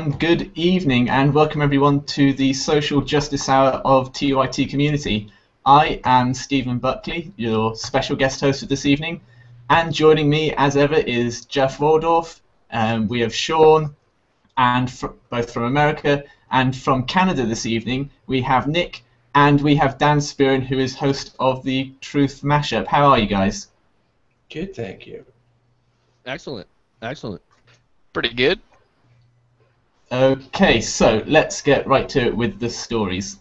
and good evening, and welcome everyone to the Social Justice Hour of TYT Community. I am Stephen Buckley, your special guest host for this evening, and joining me as ever is Jeff Waldorf. We have Sean, and both from America, and from Canada this evening we have Nick, and we have Dan Spearin, who is host of the Truth Mashup. How are you guys? Good, thank you. Excellent, excellent. Pretty good. Okay, so let's get right to it with the stories.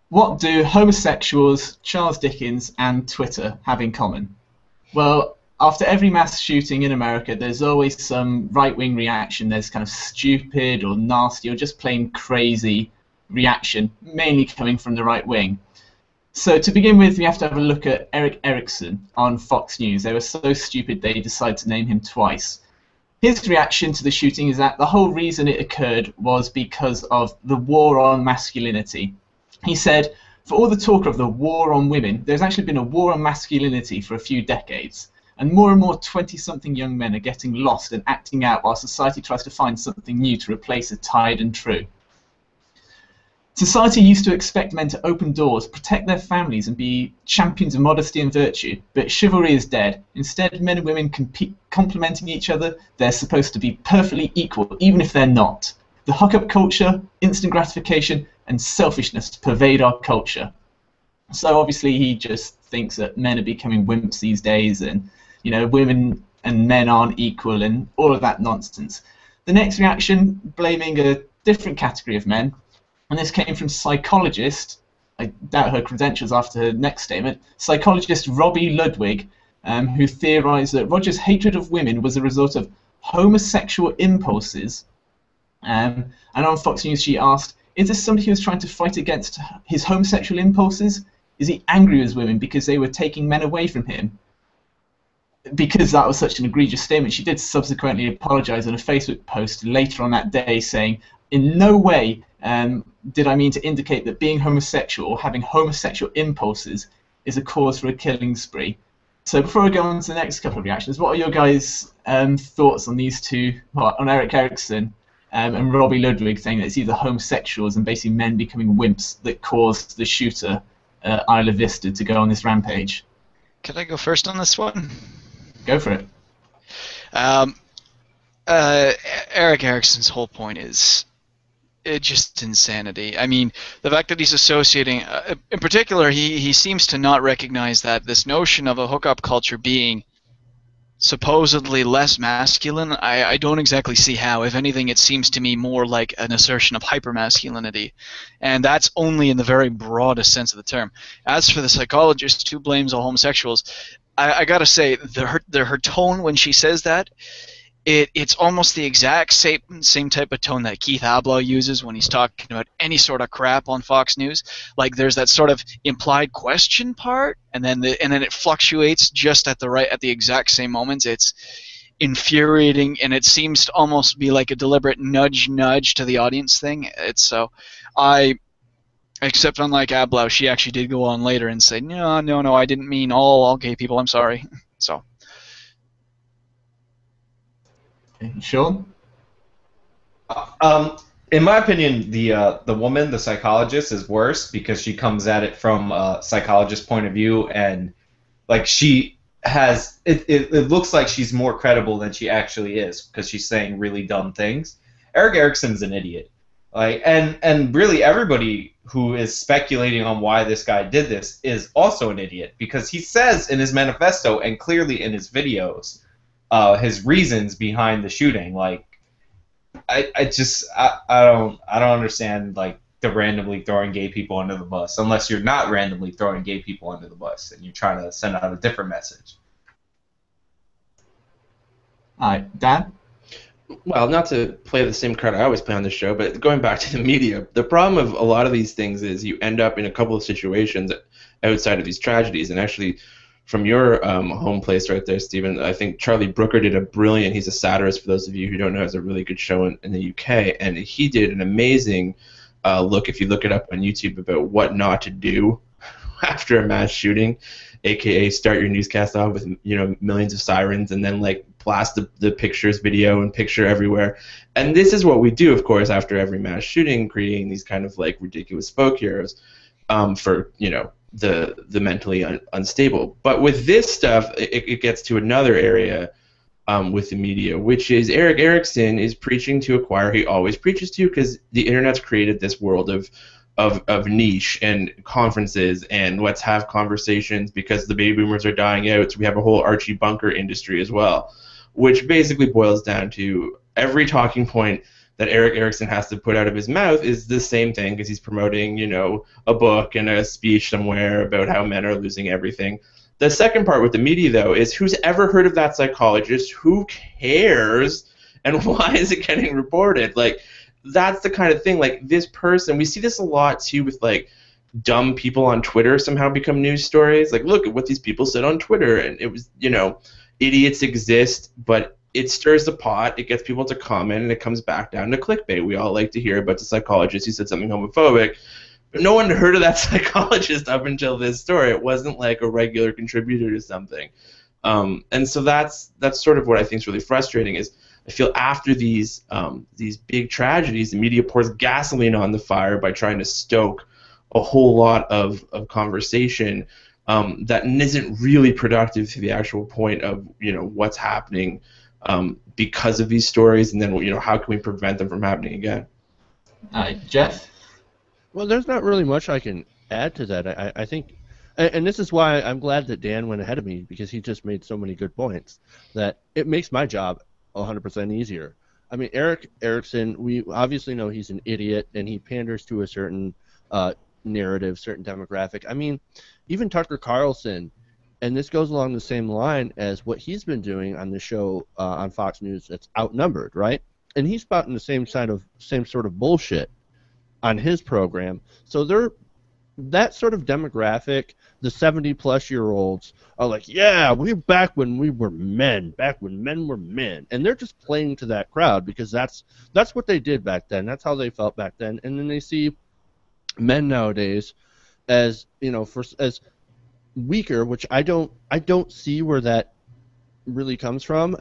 What do homosexuals, Charles Dickens, and Twitter have in common? Well, after every mass shooting in America, there's always some right-wing reaction. There's kind of stupid or nasty or just plain crazy reaction, mainly coming from the right wing. So to begin with, we have to have a look at Eric Erickson on Fox News. They were so stupid they decided to name him twice. His reaction to the shooting is that the whole reason it occurred was because of the war on masculinity. He said, for all the talk of the war on women, there's actually been a war on masculinity for a few decades, and more 20-something young men are getting lost and acting out while society tries to find something new to replace a tried and true. Society used to expect men to open doors, protect their families, and be champions of modesty and virtue, but chivalry is dead. Instead, men and women complementing each other, they're supposed to be perfectly equal, even if they're not. The hookup culture, instant gratification, and selfishness pervade our culture. So obviously he just thinks that men are becoming wimps these days, and women and men aren't equal, and all of that nonsense. The next reaction, blaming a different category of men. And this came from psychologist, I doubt her credentials after her next statement, psychologist Robbie Ludwig, who theorized that Roger's hatred of women was a result of homosexual impulses. And on Fox News she asked, is this somebody who was trying to fight against his homosexual impulses? Is he angry with women because they were taking men away from him? Because that was such an egregious statement, she did subsequently apologize on a Facebook post later on that day saying, in no way did I mean to indicate that being homosexual or having homosexual impulses is a cause for a killing spree. So before I go on to the next couple of reactions, what are your guys' thoughts on these two, on Eric Erickson and Robbie Ludwig saying that it's either homosexuals and basically men becoming wimps that caused the shooter, Isla Vista, to go on this rampage? Can I go first on this one? Go for it. Eric Erickson's whole point is just insanity. I mean, the fact that he's associating, in particular, he seems to not recognize that this notion of a hookup culture being supposedly less masculine, I don't exactly see how. If anything, it seems to me more like an assertion of hypermasculinity, and that's only in the very broadest sense of the term. As for the psychologist who blames all homosexuals, I gotta say, her tone when she says that, it's almost the exact same type of tone that Keith Abloh uses when he's talking about any sort of crap on Fox News. Like there's that sort of implied question part, and then it fluctuates just at the exact same moments. It's infuriating, and it seems to almost be like a deliberate nudge to the audience thing. Except unlike Abloh, she actually did go on later and say, no, I didn't mean all gay people. I'm sorry. So. Sean? In my opinion, the woman, the psychologist, is worse because she comes at it from a psychologist's point of view, and like she has, it looks like she's more credible than she actually is because she's saying really dumb things. Eric Erickson's an idiot, like, and really everybody who is speculating on why this guy did this is also an idiot because he says in his manifesto and clearly in his videos. His reasons behind the shooting, like, I don't understand like the randomly throwing gay people under the bus unless you're not randomly throwing gay people under the bus and you're trying to send out a different message. All right, Dan? Well, not to play the same card I always play on the show, but going back to the media, the problem of a lot of these things is you end up in a couple of situations outside of these tragedies, and actually. From your home place right there, Stephen, I think Charlie Brooker did he's a satirist for those of you who don't know, has a really good show in the UK, and he did an amazing look, if you look it up on YouTube, about what not to do after a mass shooting, aka start your newscast off with millions of sirens and then like blast the pictures, video, and picture everywhere. And this is what we do, of course, after every mass shooting, creating these kind of like ridiculous folk heroes for, you know, the mentally unstable. But with this stuff, it gets to another area with the media, which is Eric Erickson is preaching to a choir he always preaches to, because the internet's created this world of niche and conferences and let's have conversations because the baby boomers are dying out, so we have a whole Archie Bunker industry as well, which basically boils down to every talking point that Eric Erickson has to put out of his mouth is the same thing, because he's promoting, you know, a book and a speech somewhere about how men are losing everything. The second part with the media, though, is who's ever heard of that psychologist? Who cares? And why is it getting reported? Like, that's the kind of thing. Like, this person, we see this a lot, too, with, like, dumb people on Twitter somehow become news stories. Like, look at what these people said on Twitter. And it was, you know, idiots exist, but it stirs the pot, it gets people to comment, and it comes back down to clickbait. We all like to hear about the psychologist who said something homophobic, but no one had heard of that psychologist up until this story. It wasn't like a regular contributor to something. And so that's sort of what I think is really frustrating, is I feel after these big tragedies, the media pours gasoline on the fire by trying to stoke a whole lot of conversation that isn't really productive to the actual point of, you know, what's happening because of these stories, and then, you know, how can we prevent them from happening again? Jeff? Well, there's not really much I can add to that. I think, and this is why I'm glad that Dan went ahead of me, because he just made so many good points that it makes my job 100% easier. I mean, Eric Erickson, we obviously know he's an idiot, and he panders to a certain narrative, certain demographic. I mean, even Tucker Carlson, and this goes along the same line as what he's been doing on the show on Fox News that's Outnumbered, right? And he's spouting the same sort of bullshit on his program. So that sort of demographic, the 70-plus-year-olds are like, yeah, we're back when we were men, back when men were men. And they're just playing to that crowd because that's what they did back then. That's how they felt back then. And then they see men nowadays as, you know, as weaker, which I don't see where that really comes from.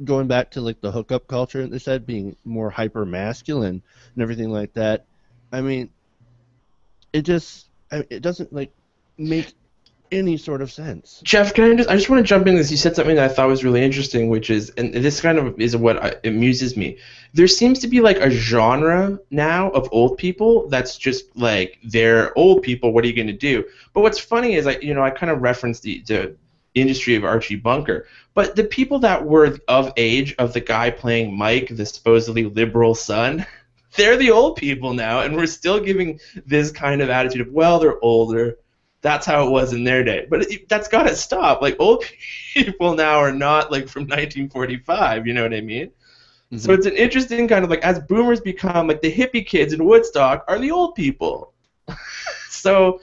Going back to like the hookup culture, they said, being more hyper masculine and everything like that. I mean, it doesn't like make any sort of sense. Jeff, I just want to jump in because you said something that I thought was really interesting, which is, and this kind of is what amuses me. There seems to be like a genre now of old people that's just like, they're old people, what are you going to do? But what's funny is, I kind of referenced the industry of Archie Bunker, but the people that were of age of the guy playing Mike, the supposedly liberal son, they're the old people now, and we're still giving this kind of attitude of, well, they're older. That's how it was in their day. But that's got to stop. Like, old people now are not like from 1945, you know what I mean? Mm-hmm. So it's an interesting kind of like, as boomers become like the hippie kids in Woodstock are the old people. So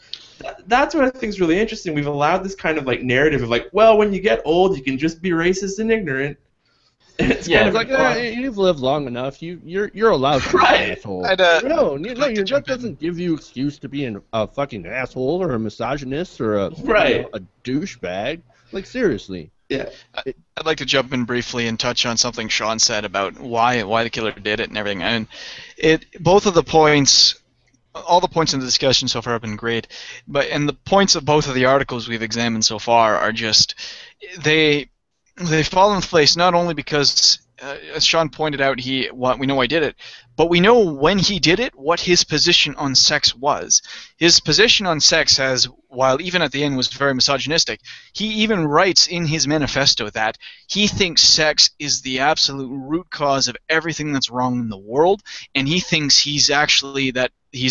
that's what I think is really interesting. We've allowed this kind of like narrative of like, well, when you get old, you can just be racist and ignorant. And it's kind of like, you've lived long enough. You're allowed to be an asshole. That doesn't give you excuse to be a fucking asshole or a misogynist or a douchebag. Like, seriously. Yeah. I'd like to jump in briefly and touch on something Sean said about why the killer did it and everything. And both of the points. All the points in the discussion so far have been great, and the points of both of the articles we've examined so far are just they fall in place not only because, as Sean pointed out, we know why he did it, but we know when he did it what his position on sex was. His position on sex while even at the end was very misogynistic, he even writes in his manifesto that he thinks sex is the absolute root cause of everything that's wrong in the world, and he thinks he's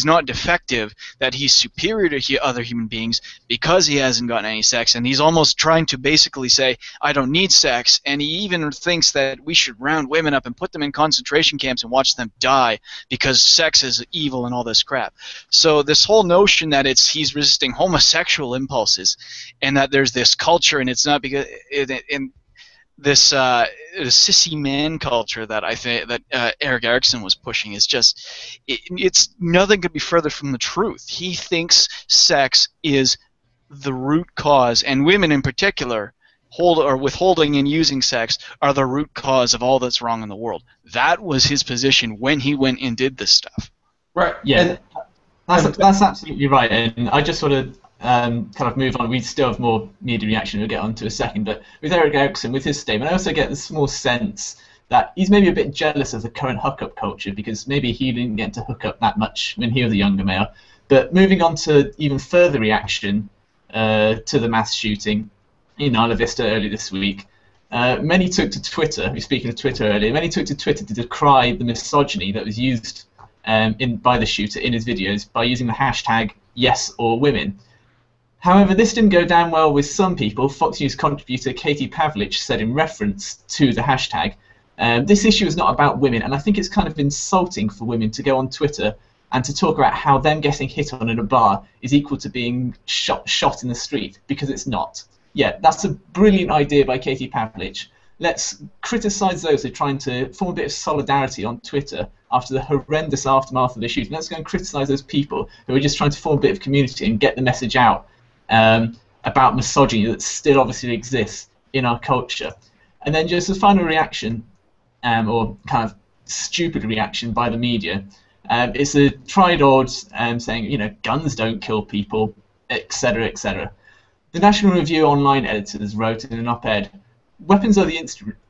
not defective, that he's superior to other human beings because he hasn't gotten any sex, and he's almost trying to basically say, I don't need sex, and he even thinks that we should round women up and put them in concentration camps and watch them die because sex is evil and all this crap. So this whole notion that he's resisting homosexual impulses and that there's this culture, and it's not because in this sissy man culture that I think that Eric Erickson was pushing is just it's nothing could be further from the truth. He thinks sex is the root cause, and women in particular withholding and using sex are the root cause of all that's wrong in the world. That was his position when he went and did this stuff. Right. Yeah, that's absolutely right. And I just sort of kind of move on. We still have more media reaction we'll get on to in a second. But with Eric Erickson, with his statement, I also get the small sense that he's maybe a bit jealous of the current hookup culture because maybe he didn't get to hook up that much when he was a younger male. But moving on to even further reaction to the mass shooting in Isla Vista earlier this week, many took to Twitter, speaking of Twitter earlier, many took to Twitter to decry the misogyny that was used by the shooter in his videos by using the hashtag #YesOrWomen. However, this didn't go down well with some people. Fox News contributor Katie Pavlich said in reference to the hashtag, this issue is not about women, and I think it's kind of insulting for women to go on Twitter and to talk about how them getting hit on in a bar is equal to being shot in the street, because it's not. Yeah, that's a brilliant idea by Katie Pavlich. Let's criticise those who are trying to form a bit of solidarity on Twitter after the horrendous aftermath of the shooting. Let's go and criticise those people who are just trying to form a bit of community and get the message out about misogyny that still obviously exists in our culture. And then just a final reaction, or kind of stupid reaction by the media. It's a tried odds saying, guns don't kill people, etc., etc. The National Review online editors wrote in an op-ed, weapons are the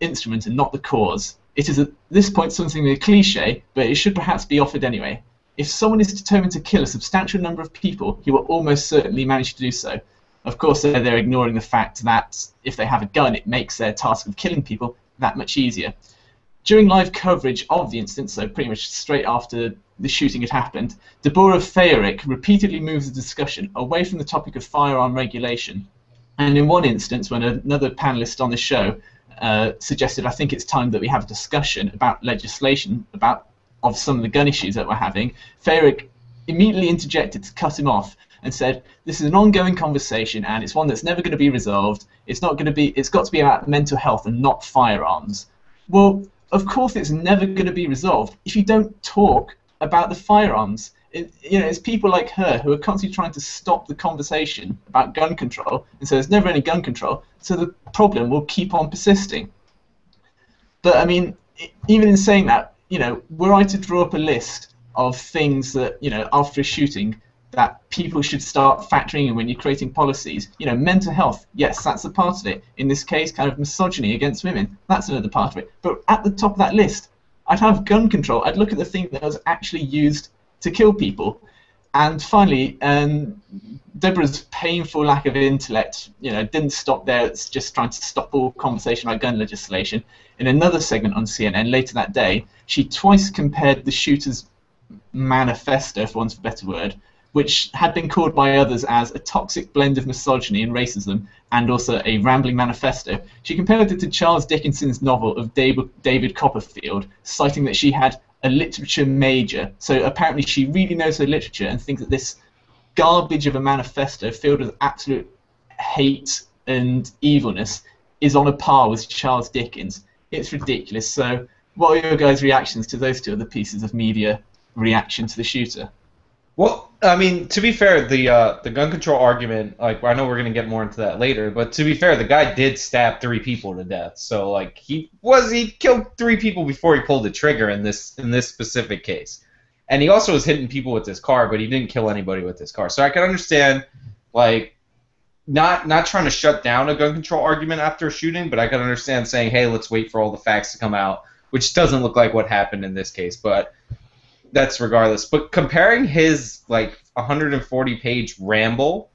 instrument and not the cause. It is at this point something of a cliche, but it should perhaps be offered anyway. If someone is determined to kill a substantial number of people, he will almost certainly manage to do so. Of course, they're ignoring the fact that if they have a gun, it makes their task of killing people that much easier. During live coverage of the incident, so pretty much straight after the shooting had happened, Deborah Fayerick repeatedly moves the discussion away from the topic of firearm regulation. And in one instance, when another panelist on the show suggested, I think it's time that we have a discussion about legislation of some of the gun issues that we're having, Fayerick immediately interjected to cut him off and said, this is an ongoing conversation and it's one that's never going to be resolved. It's got to be about mental health and not firearms. Well, of course it's never going to be resolved if you don't talk about the firearms. It's people like her who are constantly trying to stop the conversation about gun control, and so there's never any gun control, so the problem will keep on persisting. But I mean, even in saying that, were I to draw up a list of things that, after a shooting, that people should start factoring in when you're creating policies, mental health, yes, that's a part of it. In this case, kind of misogyny against women, that's another part of it. But at the top of that list, I'd have gun control. I'd look at the thing that was actually used to kill people. And finally, Deborah's painful lack of intellect, didn't stop there. It's just trying to stop all conversation about gun legislation. In another segment on CNN later that day, she twice compared the shooter's manifesto, for want of a better word, which had been called by others as a toxic blend of misogyny and racism, and also a rambling manifesto. She compared it to Charles Dickinson's novel of David Copperfield, citing that she had a literature major. So apparently she really knows her literature and thinks that this garbage of a manifesto filled with absolute hate and evilness is on a par with Charles Dickens. It's ridiculous. So what are your guys' reactions to those two other pieces of media reaction to the shooter? Well, I mean, to be fair, the gun control argument, like, I know we're going to get more into that later, but to be fair, the guy did stab 3 people to death. So, like, he killed 3 people before he pulled the trigger in this specific case. And he also was hitting people with his car, but he didn't kill anybody with his car. So I can understand, like, not trying to shut down a gun control argument after a shooting, but I can understand saying, hey, let's wait for all the facts to come out, which doesn't look like what happened in this case, but that's regardless. But comparing his, like, 140-page ramble,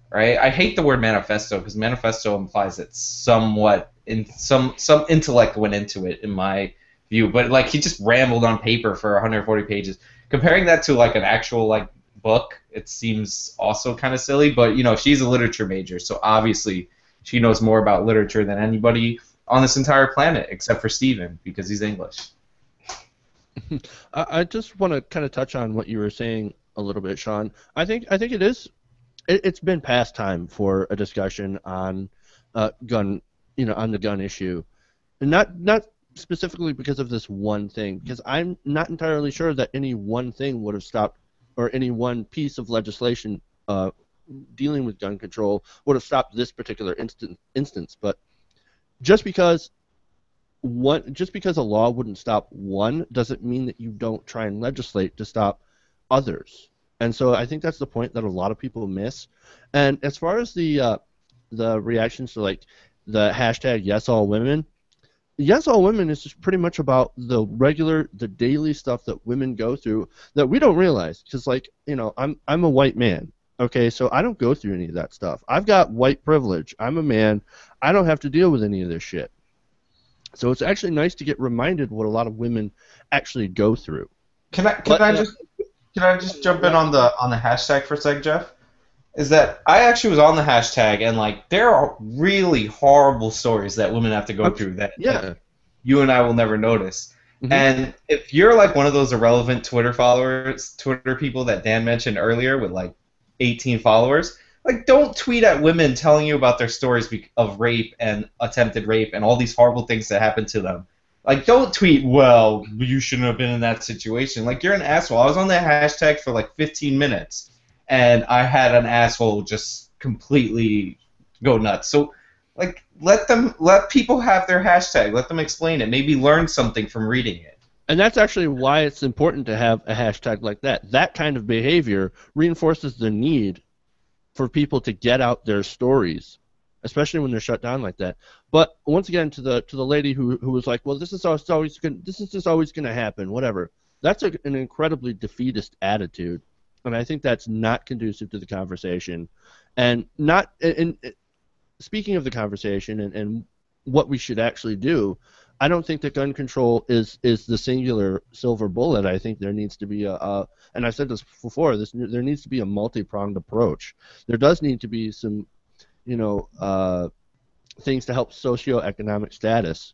right? I hate the word manifesto because manifesto implies that somewhat some intellect went into it, in my view. But, like, he just rambled on paper for 140 pages. Comparing that to, like, an actual, like, book, it seems also kind of silly. But, she's a literature major, so obviously she knows more about literature than anybody on this entire planet, except for Steven, because he's English. I just want to kind of touch on what you were saying a little bit, Sean. I think it is. It's been past time for a discussion on gun, on the gun issue, and not specifically because of this one thing. Because I'm not entirely sure that any one thing would have stopped, or any one piece of legislation dealing with gun control would have stopped this particular instance. But just because a law wouldn't stop one doesn't mean that you don't try and legislate to stop others. And so I think that's the point that a lot of people miss. And as far as the reactions to like the hashtag Yes All Women, Yes All Women is just pretty much about the daily stuff that women go through that we don't realize. Because like, you know, I'm a white man. Okay, so I don't go through any of that stuff. I've got white privilege. I'm a man. I don't have to deal with any of this shit. So it's actually nice to get reminded what a lot of women actually go through. Can I just jump in on the hashtag for a sec, Jeff? Is that I actually was on the hashtag, and like there are really horrible stories that women have to go through that you and I will never notice. Mm-hmm. And if you're like one of those irrelevant Twitter people that Dan mentioned earlier with like 18 followers, like don't tweet at women telling you about their stories of rape and attempted rape and all these horrible things that happen to them. Like don't tweet, well, you shouldn't have been in that situation. Like you're an asshole. I was on that hashtag for like 15 minutes and I had an asshole just completely go nuts. So like let people have their hashtag. Let them explain it. Maybe learn something from reading it. And that's actually why it's important to have a hashtag like that. That kind of behavior reinforces the need for people to get out their stories, especially when they're shut down like that. But once again, to the lady who was like, well, this is just always going to happen, whatever. That's an incredibly defeatist attitude, and I think that's not conducive to the conversation. And not in speaking of the conversation and what we should actually do, I don't think that gun control is the singular silver bullet. I think there needs to be and I've said this before, there needs to be a multi-pronged approach. There does need to be some, things to help socioeconomic status.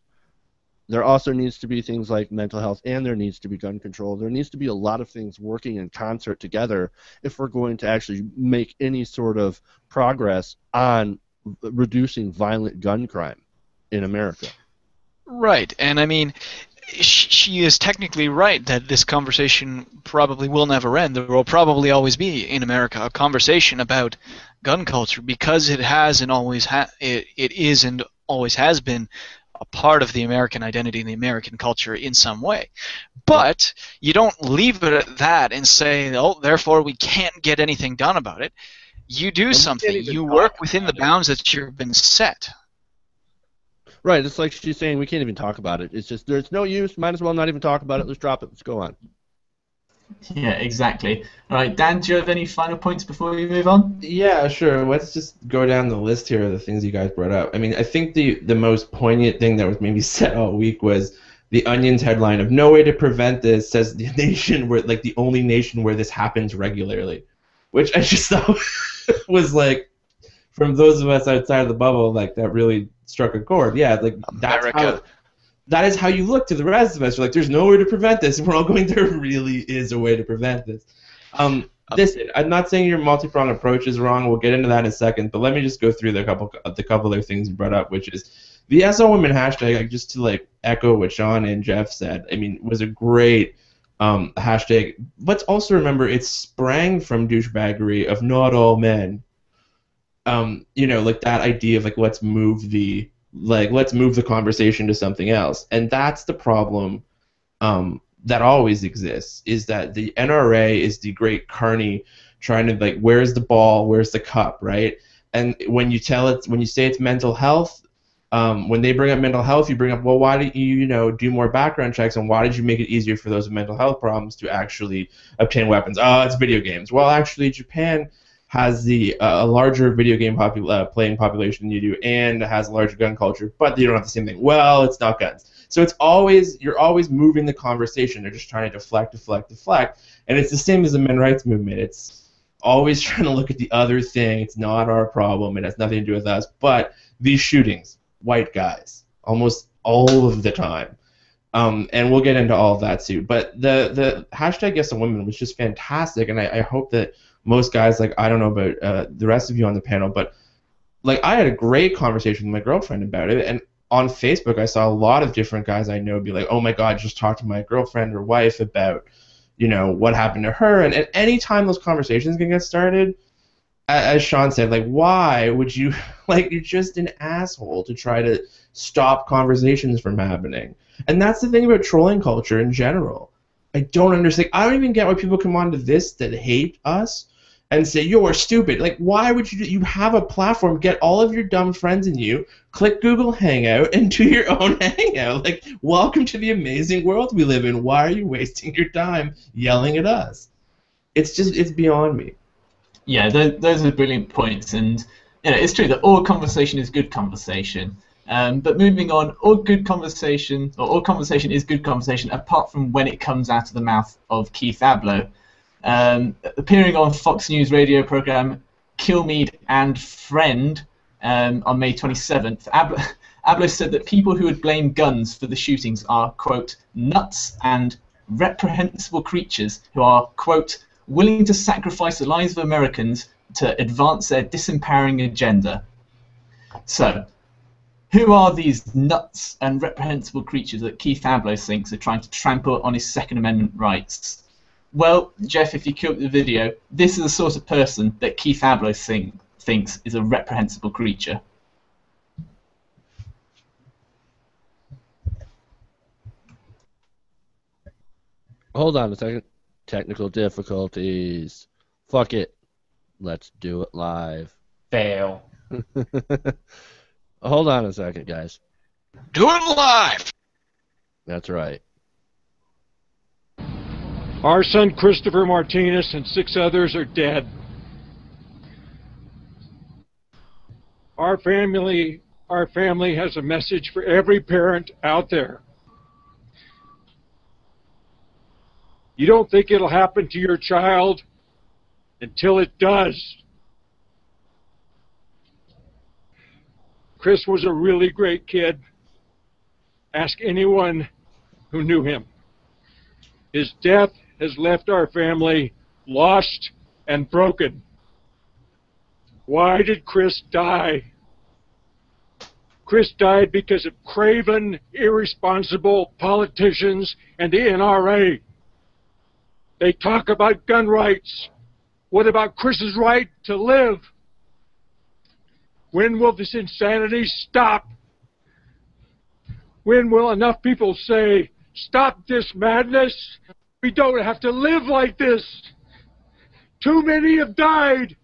There also needs to be things like mental health, and there needs to be gun control. There needs to be a lot of things working in concert together if we're going to actually make any sort of progress on reducing violent gun crime in America. Right, and I mean, she is technically right that this conversation probably will never end. There will probably always be in America a conversation about gun culture because it has and always it is and always has been a part of the American identity and the American culture in some way. But you don't leave it at that and say, oh, therefore we can't get anything done about it. You do something. You work within the bounds that you've been set. Right, it's like she's saying we can't even talk about it. It's just there's no use. Might as well not even talk about it. Let's drop it. Let's go on. Yeah, exactly. All right, Dan, do you have any final points before we move on? Yeah, sure. Let's just go down the list here of the things you guys brought up. I mean, I think the most poignant thing that was maybe said all week was the Onion's headline of "No way to prevent this" says the nation where like the only nation where this happens regularly, which I just thought was like, from those of us outside of the bubble, like that really struck a chord. Yeah, like that is how you look to the rest of us. You're like, there's no way to prevent this. And we're all going, there really is a way to prevent this. I'm not saying your multi-pronged approach is wrong. We'll get into that in a second. But let me just go through the couple other things you brought up, which is the SO Women hashtag, like, just to like echo what Sean and Jeff said, I mean, was a great hashtag. Let's also remember it sprang from douchebaggery of not all men. Like that idea of like let's move the conversation to something else, and that's the problem that always exists, is that the NRA is the great carny trying to like, where's the ball, where's the cup, right? And when you say it's mental health, when they bring up mental health, you bring up, well, why did you do more background checks, and why did you make it easier for those with mental health problems to actually obtain weapons? Oh, it's video games. Well, actually, Japan has a larger video game playing population than you do, and has a larger gun culture, but you don't have the same thing. Well, it's not guns. So you're always moving the conversation. They're just trying to deflect, and it's the same as the men's rights movement. It's always trying to look at the other thing. It's not our problem. It has nothing to do with us. But these shootings, white guys, almost all of the time. And we'll get into all of that too. But the hashtag Yes to Women was just fantastic, and I hope that most guys, like, I don't know about the rest of you on the panel, but like I had a great conversation with my girlfriend about it, and on Facebook I saw a lot of different guys I know be like, oh my God, just talk to my girlfriend or wife about what happened to her, and any time those conversations can get started, as Sean said, like, why would you, like, you're just an asshole to try to stop conversations from happening. And that's the thing about trolling culture in general. I don't understand. I don't even get why people come onto this that hate us and say, you're stupid. Like, why would you have a platform, get all of your dumb friends in you, click Google Hangout, and do your own Hangout. Like, welcome to the amazing world we live in. Why are you wasting your time yelling at us? It's beyond me. Yeah, those are brilliant points, and it's true that all conversation is good conversation. But moving on, all conversation is good conversation, apart from when it comes out of the mouth of Keith Abloh. Appearing on Fox News radio program Kilmeade and Friend on May 27th, Abloh said that people who would blame guns for the shootings are, quote, nuts and reprehensible creatures who are, quote, willing to sacrifice the lives of Americans to advance their disempowering agenda. So, who are these nuts and reprehensible creatures that Keith Abloh thinks are trying to trample on his Second Amendment rights? Well, Jeff, if you cue up the video, this is the sort of person that Keith Abloh thinks is a reprehensible creature. Hold on a second. Technical difficulties. Fuck it. Let's do it live. Fail. Hold on a second, guys. Do it live! That's right. Our son Christopher Martinez and 6 others are dead. Our family has a message for every parent out there. You don't think it'll happen to your child until it does. Chris was a really great kid. Ask anyone who knew him. His death has left our family lost and broken. Why did Chris die? Chris died because of craven, irresponsible politicians and the NRA. They talk about gun rights. What about Chris's right to live? When will this insanity stop? When will enough people say, stop this madness? We don't have to live like this. Too many have died.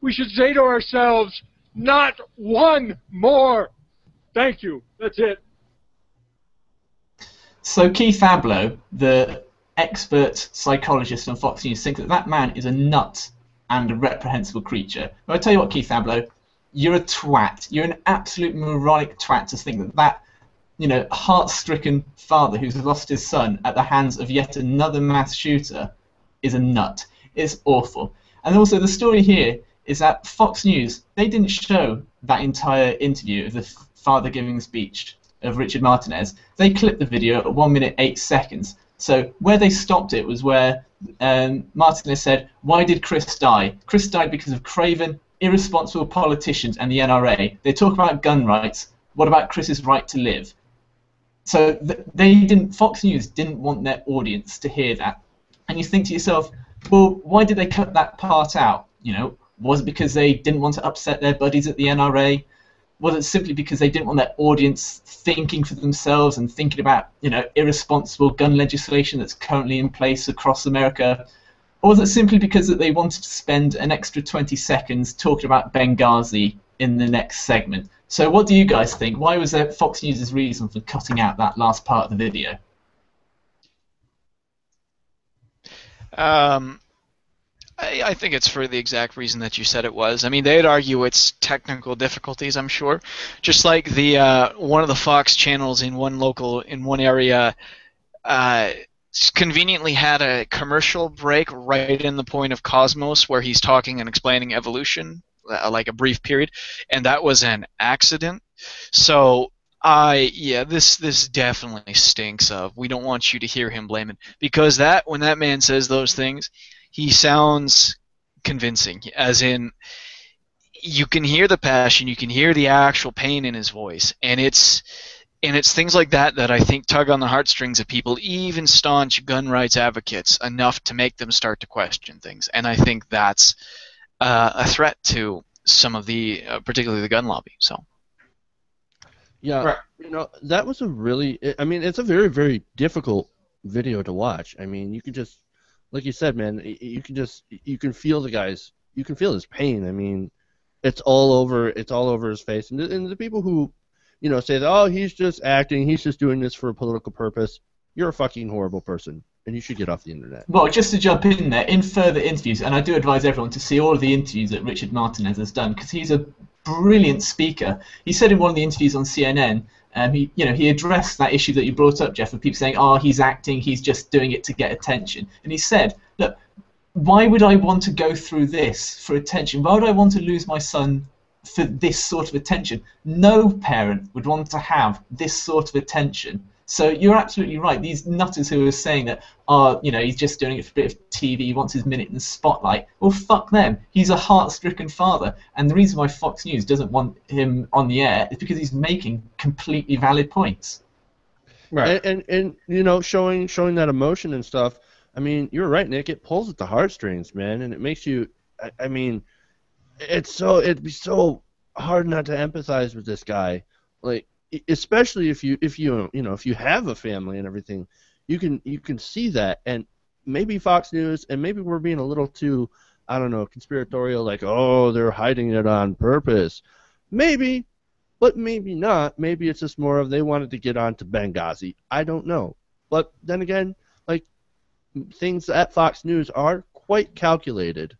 We should say to ourselves, not one more. Thank you. That's it. So Keith Abloh, the expert psychologist on Fox News, thinks that that man is a nut and a reprehensible creature. But I tell you what, Keith Abloh, you're a twat. You're an absolute moronic twat to think that that, heart-stricken father who's lost his son at the hands of yet another mass shooter is a nut. It's awful. And also the story here is that Fox News, they didn't show that entire interview of the father giving the speech of Richard Martinez. They clipped the video at 1 minute 8 seconds. So where they stopped it was where Martinez said, why did Chris die? Chris died because of craven, irresponsible politicians and the NRA. They talk about gun rights. What about Chris's right to live? So Fox News didn't want their audience to hear that. And you think to yourself, well, why did they cut that part out? Was it because they didn't want to upset their buddies at the NRA? Was it simply because they didn't want their audience thinking for themselves and thinking about, irresponsible gun legislation that's currently in place across America? Or was it simply because that they wanted to spend an extra 20 seconds talking about Benghazi in the next segment? So what do you guys think? Why was that Fox News' reason for cutting out that last part of the video? I think it's for the exact reason that you said it was. I mean, they'd argue it's technical difficulties, I'm sure. Just like the one of the Fox channels in one area conveniently had a commercial break right in the point of Cosmos where he's talking and explaining evolution, like a brief period, and that was an accident. So this definitely stinks of. We don't want you to hear him blaming, because when that man says those things, he sounds convincing, as in you can hear the passion, you can hear the actual pain in his voice, and it's things like that that I think tug on the heartstrings of people, even staunch gun rights advocates, enough to make them start to question things. And I think that's a threat to some of the, particularly the gun lobby. So. Yeah, Right. you know, that was a really, I mean, it's a very, very difficult video to watch. I mean, you can just, like you said, man, you can just, you can feel you can feel his pain. I mean, it's all over his face. And the people who, you know, say that, oh, he's just acting, he's just doing this for a political purpose, you're a fucking horrible person, and you should get off the internet. Well, just to jump in there, in further interviews, and I do advise everyone to see all of the interviews that Richard Martinez has done, because he's a brilliant speaker. He said in one of the interviews on CNN, he addressed that issue that you brought up, Jeff, of people saying, oh, he's acting, he's just doing it to get attention. And he said, look, why would I want to go through this for attention? Why would I want to lose my son for this sort of attention? No parent would want to have this sort of attention. So you're absolutely right. These nutters who are saying that, he's just doing it for a bit of TV, he wants his minute in the spotlight. Well, fuck them. He's a heart-stricken father. And the reason why Fox News doesn't want him on the air is because he's making completely valid points. Right. And you know, showing that emotion and stuff, I mean, you're right, Nick. It pulls at the heartstrings, man, and it makes you, I mean, it'd be so hard not to empathize with this guy. Like, especially if you have a family and everything, you can see that. And maybe Fox News, and maybe we're being a little too, I don't know, conspiratorial, like, oh, they're hiding it on purpose. Maybe, but maybe not. Maybe it's just more of they wanted to get on to Benghazi. I don't know. But then again, like, things at Fox News are quite calculated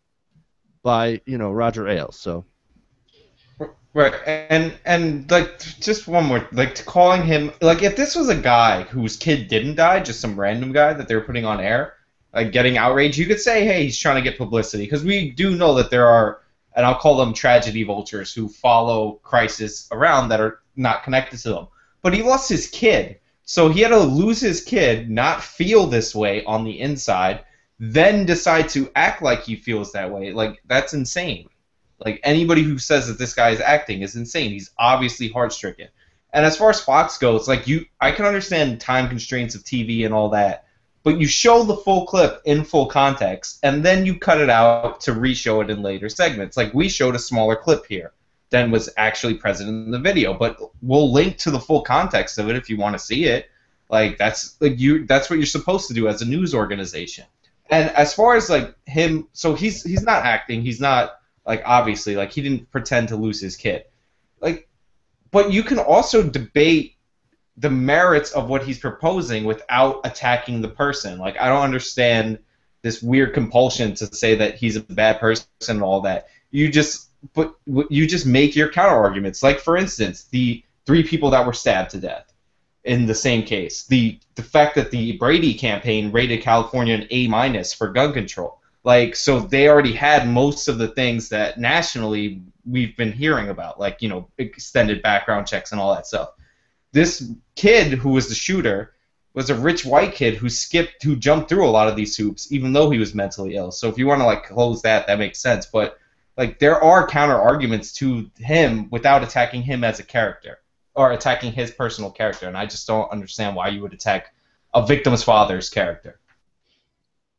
by, Roger Ailes, so. Right, and like, just one more, like, calling him, like, if this was a guy whose kid didn't die, just some random guy that they were putting on air, like, getting outraged, you could say, hey, he's trying to get publicity, because we do know that there are, and I'll call them tragedy vultures, who follow crisis around that are not connected to them. But he lost his kid, so he had to lose his kid, not feel this way on the inside, then decide to act like he feels that way. Like, that's insane. Like, anybody who says that this guy is acting is insane. He's obviously heart-stricken. And as far as Fox goes, like, I can understand time constraints of TV and all that, but you show the full clip in full context, and then you cut it out to re-show it in later segments. Like, we showed a smaller clip here than was actually present in the video, but we'll link to the full context of it if you want to see it. Like, that's what you're supposed to do as a news organization. And as far as, like, him, so he's not acting, he's not, like, obviously, like, he didn't pretend to lose his kid. Like, but you can also debate the merits of what he's proposing without attacking the person. Like, I don't understand this weird compulsion to say that he's a bad person and all that. You just make your counter arguments. Like, for instance, the 3 people that were stabbed to death in the same case. The fact that the Brady campaign rated California an A- for gun control. Like, so they already had most of the things that nationally we've been hearing about, like, extended background checks and all that stuff. This kid who was the shooter was a rich white kid who jumped through a lot of these hoops, even though he was mentally ill. So if you want to, like, close that makes sense. But, like, there are counter arguments to him without attacking him as a character or attacking his personal character. And I just don't understand why you would attack a victim's father's character.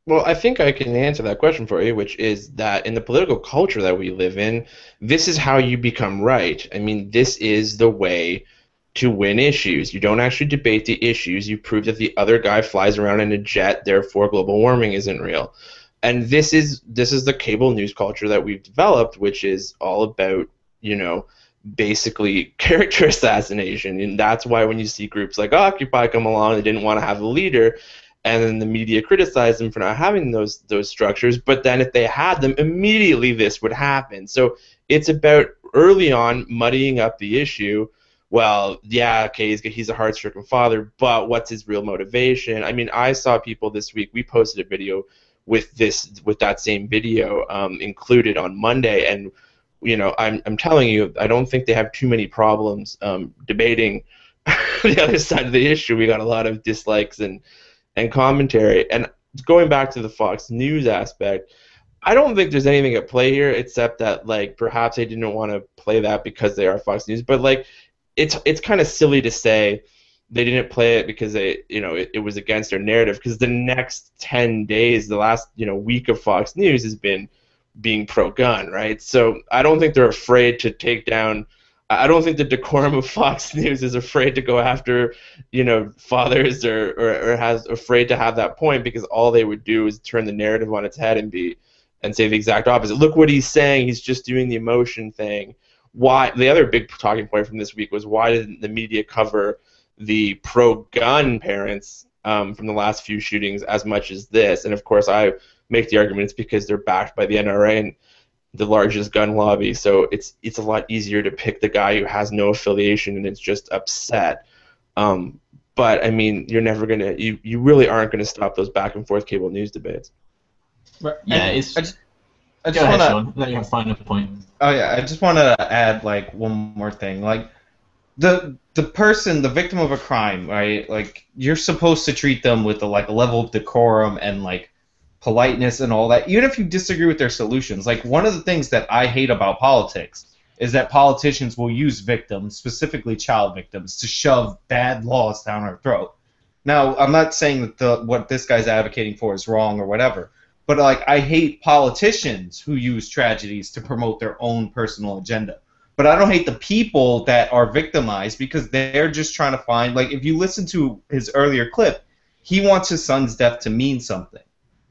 Well, I think I can answer that question for you, which is that in the political culture that we live in, this is how you become right. I mean, this is the way to win issues. You don't actually debate the issues. You prove that the other guy flies around in a jet, therefore global warming isn't real. And this is the cable news culture that we've developed, which is all about, basically character assassination. And that's why when you see groups like Occupy come along, they didn't want to have a leader, and then the media criticized them for not having those structures, but then if they had them, immediately this would happen. So it's about early on muddying up the issue. Well, yeah, okay, he's a heart-stricken father, but what's his real motivation? I mean, I saw people this week, we posted a video with that same video included on Monday, and I'm telling you, I don't think they have too many problems debating the other side of the issue. We got a lot of dislikes and commentary. And going back to the Fox News aspect, I don't think there's anything at play here except that, like, perhaps they didn't want to play that because they are Fox News. But, like, it's kind of silly to say they didn't play it because it was against their narrative, because the next 10 days, the last week of Fox News has been being pro-gun, right? So I don't think they're afraid to take down. I don't think the decorum of Fox News is afraid to go after, fathers or has afraid to have that point, because all they would do is turn the narrative on its head and say the exact opposite. Look what he's saying. He's just doing the emotion thing. Why? The other big talking point from this week was, why didn't the media cover the pro-gun parents from the last few shootings as much as this? And of course, I make the argument it's because they're backed by the NRA and the largest gun lobby, so it's a lot easier to pick the guy who has no affiliation and is just upset. But I mean, you're never gonna, you really aren't gonna stop those back and forth cable news debates. Right. Yeah, I it's. just Go ahead, wanna, Sean. Let me have a final point. Oh yeah, I just want to add like one more thing. Like the person, the victim of a crime, right? Like you're supposed to treat them with a level of decorum and like politeness and all that, even if you disagree with their solutions. Like one of the things that I hate about politics is that politicians will use victims, specifically child victims, to shove bad laws down our throat. Now, I'm not saying that what this guy's advocating for is wrong or whatever, but like I hate politicians who use tragedies to promote their own personal agenda. But I don't hate the people that are victimized, because they're just trying to find, like, if you listen to his earlier clip, he wants his son's death to mean something,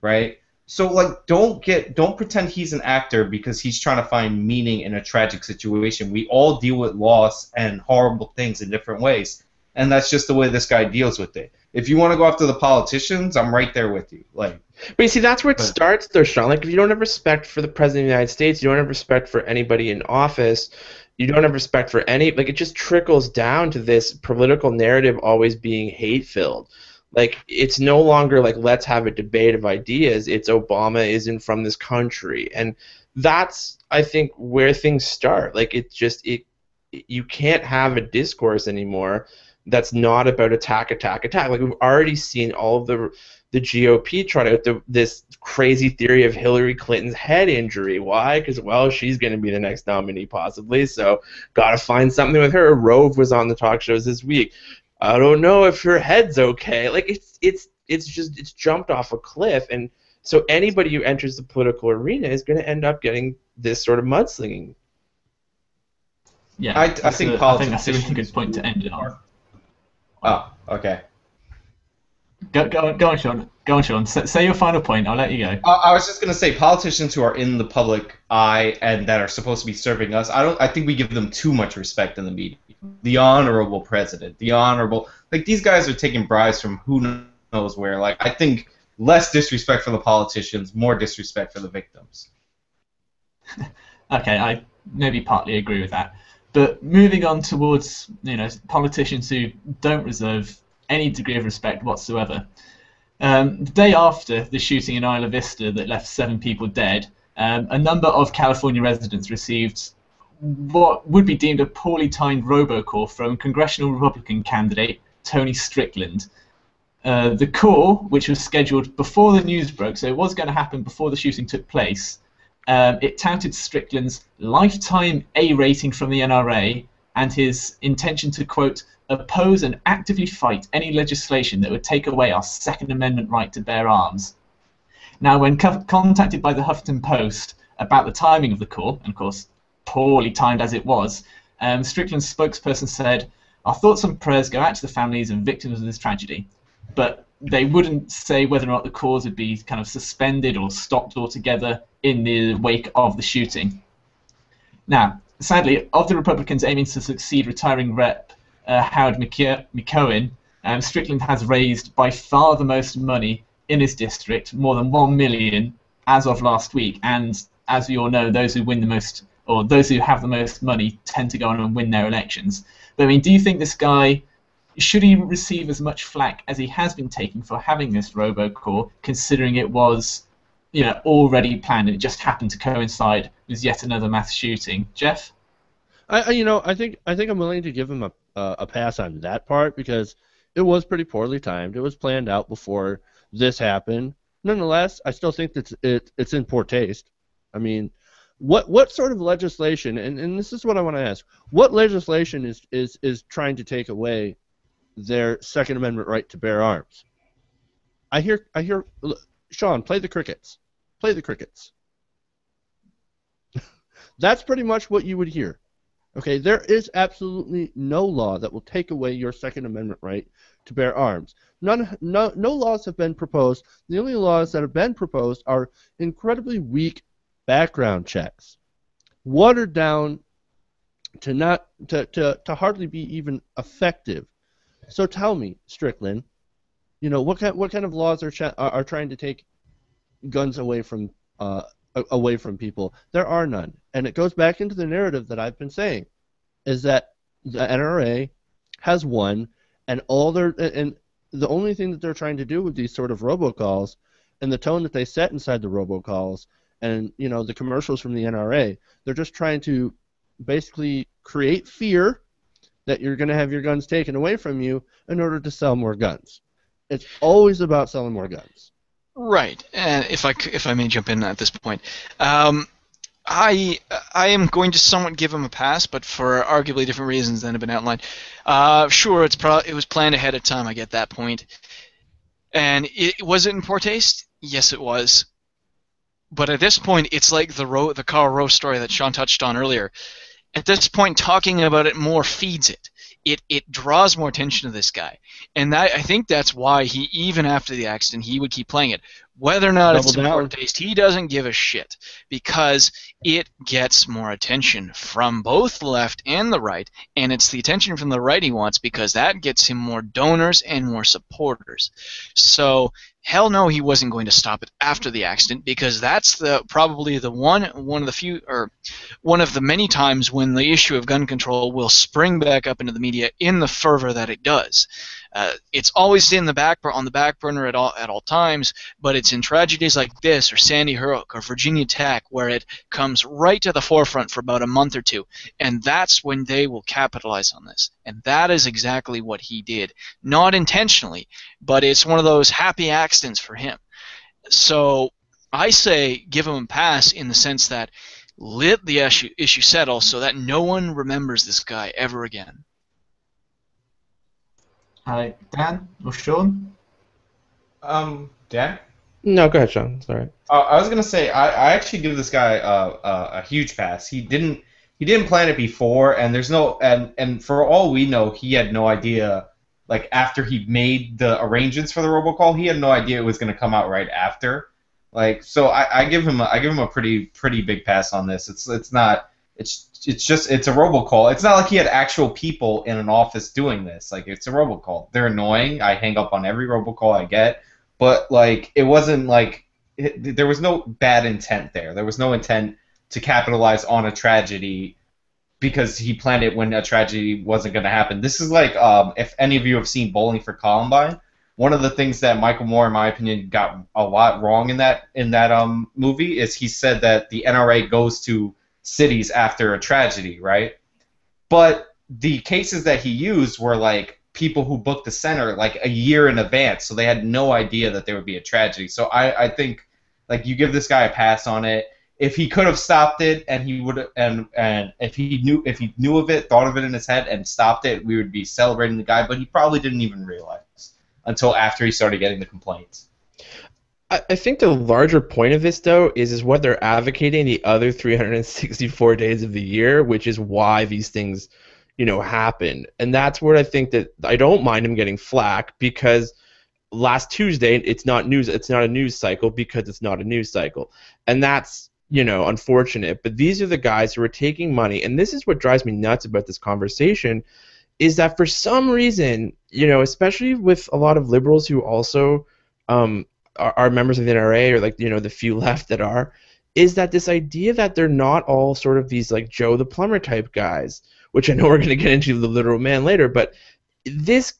right? So like don't pretend he's an actor because he's trying to find meaning in a tragic situation. We all deal with loss and horrible things in different ways, and that's just the way this guy deals with it. If you want to go after the politicians, I'm right there with you. Like, but you see, that's where it starts, though, Sean. Like, if you don't have respect for the president of the United States, you don't have respect for anybody in office, you don't have respect for any, like, it just trickles down to this political narrative always being hate-filled. Like, it's no longer like, let's have a debate of ideas. It's Obama isn't from this country. And that's, I think, where things start. Like, you can't have a discourse anymore that's not about attack. Like, we've already seen all of the GOP try out this crazy theory of Hillary Clinton's head injury. Why? Because, well, she's going to be the next nominee possibly, so got to find something with her. Rove was on the talk shows this week. I don't know if her head's okay. Like, it's jumped off a cliff, and so anybody who enters the political arena is going to end up getting this sort of mudslinging. Yeah, I think that's a really good point to end it on. Oh, okay. Go on, Sean. Go on, Sean. Say your final point. I'll let you go. I was just gonna say, politicians who are in the public eye and that are supposed to be serving us, I think we give them too much respect in the media. The honorable president, the honorable, like, these guys are taking bribes from who knows where. Like, I think less disrespect for the politicians, more disrespect for the victims. Okay, I maybe partly agree with that. But moving on towards, politicians who don't reserve any degree of respect whatsoever. The day after the shooting in Isla Vista that left 7 people dead, a number of California residents received what would be deemed a poorly timed robocall from congressional Republican candidate Tony Strickland. The call, which was scheduled before the news broke, so it was going to happen before the shooting took place, it touted Strickland's lifetime A rating from the NRA and his intention to, quote, oppose and actively fight any legislation that would take away our Second Amendment right to bear arms. Now, when contacted by the Huffington Post about the timing of the call, and of course poorly timed as it was, Strickland's spokesperson said, "Our thoughts and prayers go out to the families and victims of this tragedy." But they wouldn't say whether or not the calls would be kind of suspended or stopped altogether in the wake of the shooting. Now, sadly, of the Republicans aiming to succeed retiring Rep. Howard McCohen, Strickland has raised by far the most money in his district, more than $1 million as of last week. And as we all know, those who win the most, or those who have the most money, tend to go on and win their elections. But I mean, do you think this guy, should he receive as much flack as he has been taking for having this robocall, considering it was, already planned and it just happened to coincide with yet another mass shooting? Jeff? I think I'm willing to give him a pass on that part, because it was pretty poorly timed. It was planned out before this happened. Nonetheless, I still think that it's in poor taste. I mean, what sort of legislation, and this is what I want to ask, what legislation is trying to take away their Second Amendment right to bear arms? I hear Sean, play the crickets. Play the crickets. That's pretty much what you would hear. Okay, there is absolutely no law that will take away your Second Amendment right to bear arms. No laws have been proposed. The only laws that have been proposed are incredibly weak background checks, watered down to hardly be even effective. So tell me, Strickland, what kind of laws are trying to take guns away from people? There are none, and it goes back into the narrative that I've been saying, is that the NRA has won, and the only thing that they're trying to do with these sort of robocalls and the tone that they set inside the robocalls and the commercials from the NRA, they're just trying to basically create fear that you're going to have your guns taken away from you in order to sell more guns. It's always about selling more guns. Right. And if I may jump in at this point, I am going to somewhat give him a pass, but for arguably different reasons than have been outlined. Sure, it was planned ahead of time. I get that point. And was it in poor taste? Yes, it was. But at this point, it's like the Karl Rove story that Sean touched on earlier. At this point, talking about it more feeds it. It draws more attention to this guy, and I think that's why even after the accident, he would keep playing it. Whether or not it's in poor taste, he doesn't give a shit, because it gets more attention from both the left and the right, and it's the attention from the right he wants, because that gets him more donors and more supporters. So hell no, he wasn't going to stop it after the accident, because that's probably one of the many times when the issue of gun control will spring back up into the media in the fervor that it does. It's always on the back burner at all times, but it's in tragedies like this, or Sandy Hook, or Virginia Tech, where it comes right to the forefront for about a month or two, and that's when they will capitalize on this. And that is exactly what he did. Not intentionally, but it's one of those happy accidents for him. So I say give him a pass in the sense that let the issue settle so that no one remembers this guy ever again. Hi, Dan or Sean? Dan? No, go ahead, Sean. Sorry. I was gonna say I actually give this guy a huge pass. He didn't plan it before, and there's no and for all we know, he had no idea. Like after he made the arrangements for the robocall, he had no idea it was gonna come out right after. Like so, I give him a pretty big pass on this. It's just a robocall. It's not like he had actual people in an office doing this. Like it's a robocall. They're annoying. I hang up on every robocall I get. But like it wasn't like there was no bad intent there. There was no intent to capitalize on a tragedy because he planned it when a tragedy wasn't going to happen. This is like if any of you have seen Bowling for Columbine, one of the things that Michael Moore, in my opinion, got a lot wrong in that movie is he said that the NRA goes to cities after a tragedy, right? But the cases that he used were like people who booked the center like a year in advance, so they had no idea that there would be a tragedy. So I think like you give this guy a pass on it. If he could have stopped it and he would and if he knew of it, thought of it in his head and stopped it, we would be celebrating the guy, but he probably didn't even realize until after he started getting the complaints. I think the larger point of this, though, is what they're advocating the other 364 days of the year, which is why these things, happen. And that's where I think that I don't mind him getting flack, because last Tuesday it's not news. It's not a news cycle because it's not a news cycle, and that's unfortunate. But these are the guys who are taking money, and this is what drives me nuts about this conversation, is that for some reason, especially with a lot of liberals who also are members of the NRA, or like the few left that are, is that this idea that they're not all sort of these like Joe the plumber type guys, which I know we're going to get into the literal man later, but these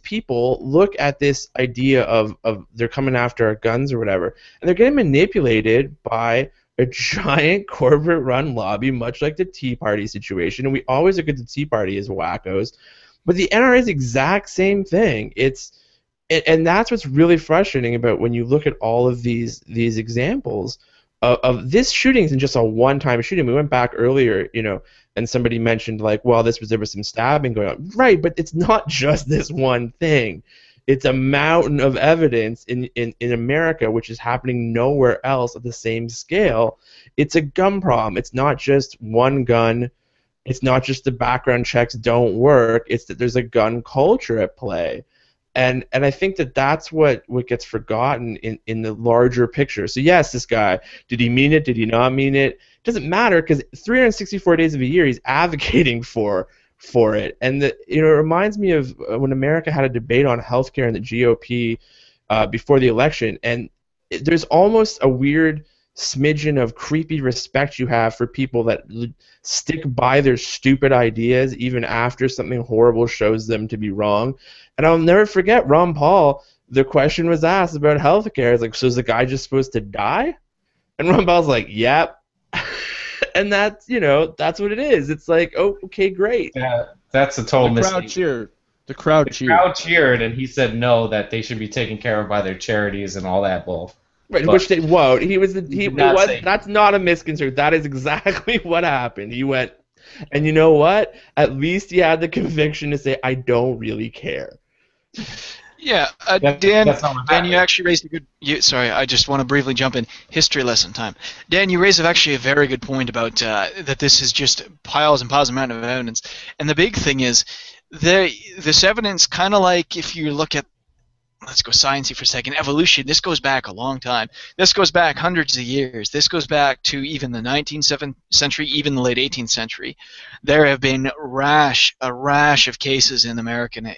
people look at this idea of they're coming after our guns or whatever, and they're getting manipulated by a giant corporate-run lobby, much like the Tea Party situation. And we always look at the Tea Party as wackos, but the NRA is the exact same thing. And that's what's really frustrating about when you look at all of these examples of this shooting isn't just a one-time shooting. We went back earlier, and somebody mentioned like, well, there was some stabbing going on. Right, but it's not just this one thing. It's a mountain of evidence in America, which is happening nowhere else at the same scale. It's a gun problem. It's not just one gun. It's not just the background checks don't work. It's that there's a gun culture at play. And I think that that's what gets forgotten in the larger picture. So yes, this guy, did he mean it? Did he not mean it? It doesn't matter, because 364 days of a year he's advocating for it. And it reminds me of when America had a debate on healthcare and the GOP before the election, and there's almost a weird smidgen of creepy respect you have for people that stick by their stupid ideas even after something horrible shows them to be wrong. And I'll never forget Ron Paul, the question was asked about healthcare. It's like, so is the guy just supposed to die? And Ron Paul's like, yep. And that's what it is. It's like, oh, okay, great. Yeah, that's a total mistake. The crowd cheered, and he said no, that they should be taken care of by their charities and all that bull. Right, But which they won't. say- That's not a misconstruction. That is exactly what happened. He went, and you know what? At least he had the conviction to say, I don't really care. Yeah, Dan, you actually raised a good. Sorry, I just want to briefly jump in. History lesson time. Dan, you raised actually a very good point about that this is just piles and piles of amount of evidence. And the big thing is, this evidence, kind of like if you look at, let's go sciencey for a second, evolution, this goes back a long time. This goes back hundreds of years. This goes back to even the 19th century, even the late 18th century. There have been a rash of cases in America.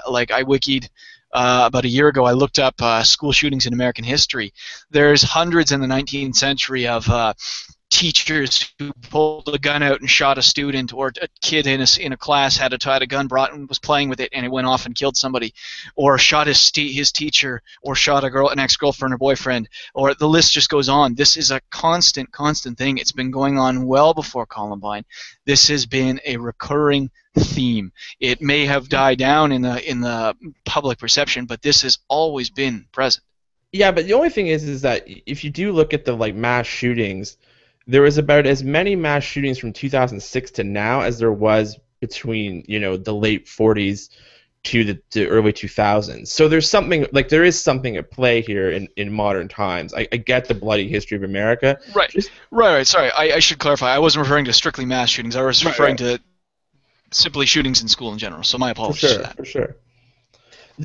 Like I wikied about a year ago, I looked up school shootings in American history. There's hundreds in the 19th century of teachers who pulled a gun out and shot a student, or a kid in a class had a gun brought and was playing with it, and it went off and killed somebody, or shot his teacher, or shot an ex-girlfriend or boyfriend, or the list just goes on. This is a constant thing. It's been going on well before Columbine. This has been a recurring theme. It may have died down in the public perception, but this has always been present. Yeah, but the only thing is that if you do look at the mass shootings, there was about as many mass shootings from 2006 to now as there was between the late 40s to the early 2000s. So there is something at play here in modern times. I get the bloody history of America. Right. Right. Sorry, I should clarify. I wasn't referring to strictly mass shootings. I was referring to simply shootings in school in general. So my apologies for that. For sure.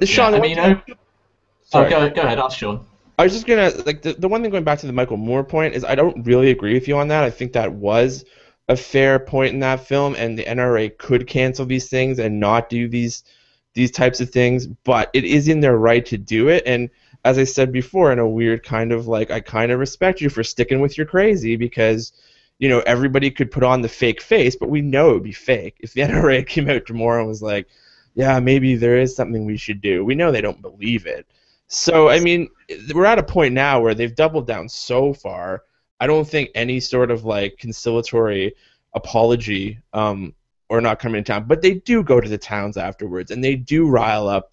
Sorry, go ahead. Ask Sean. I was just gonna the one thing, going back to the Michael Moore point, is I don't really agree with you on that. I think that was a fair point in that film, and the NRA could cancel these things and not do these types of things, but it is in their right to do it. And as I said before, in a weird kind of I kind of respect you for sticking with your crazy, because everybody could put on the fake face, but we know it would be fake. If the NRA came out tomorrow and was like, yeah, maybe there is something we should do, we know they don't believe it. So, I mean, we're at a point now where they've doubled down so far. I don't think any sort of conciliatory apology or not coming to town, but they do go to the towns afterwards, and they do rile up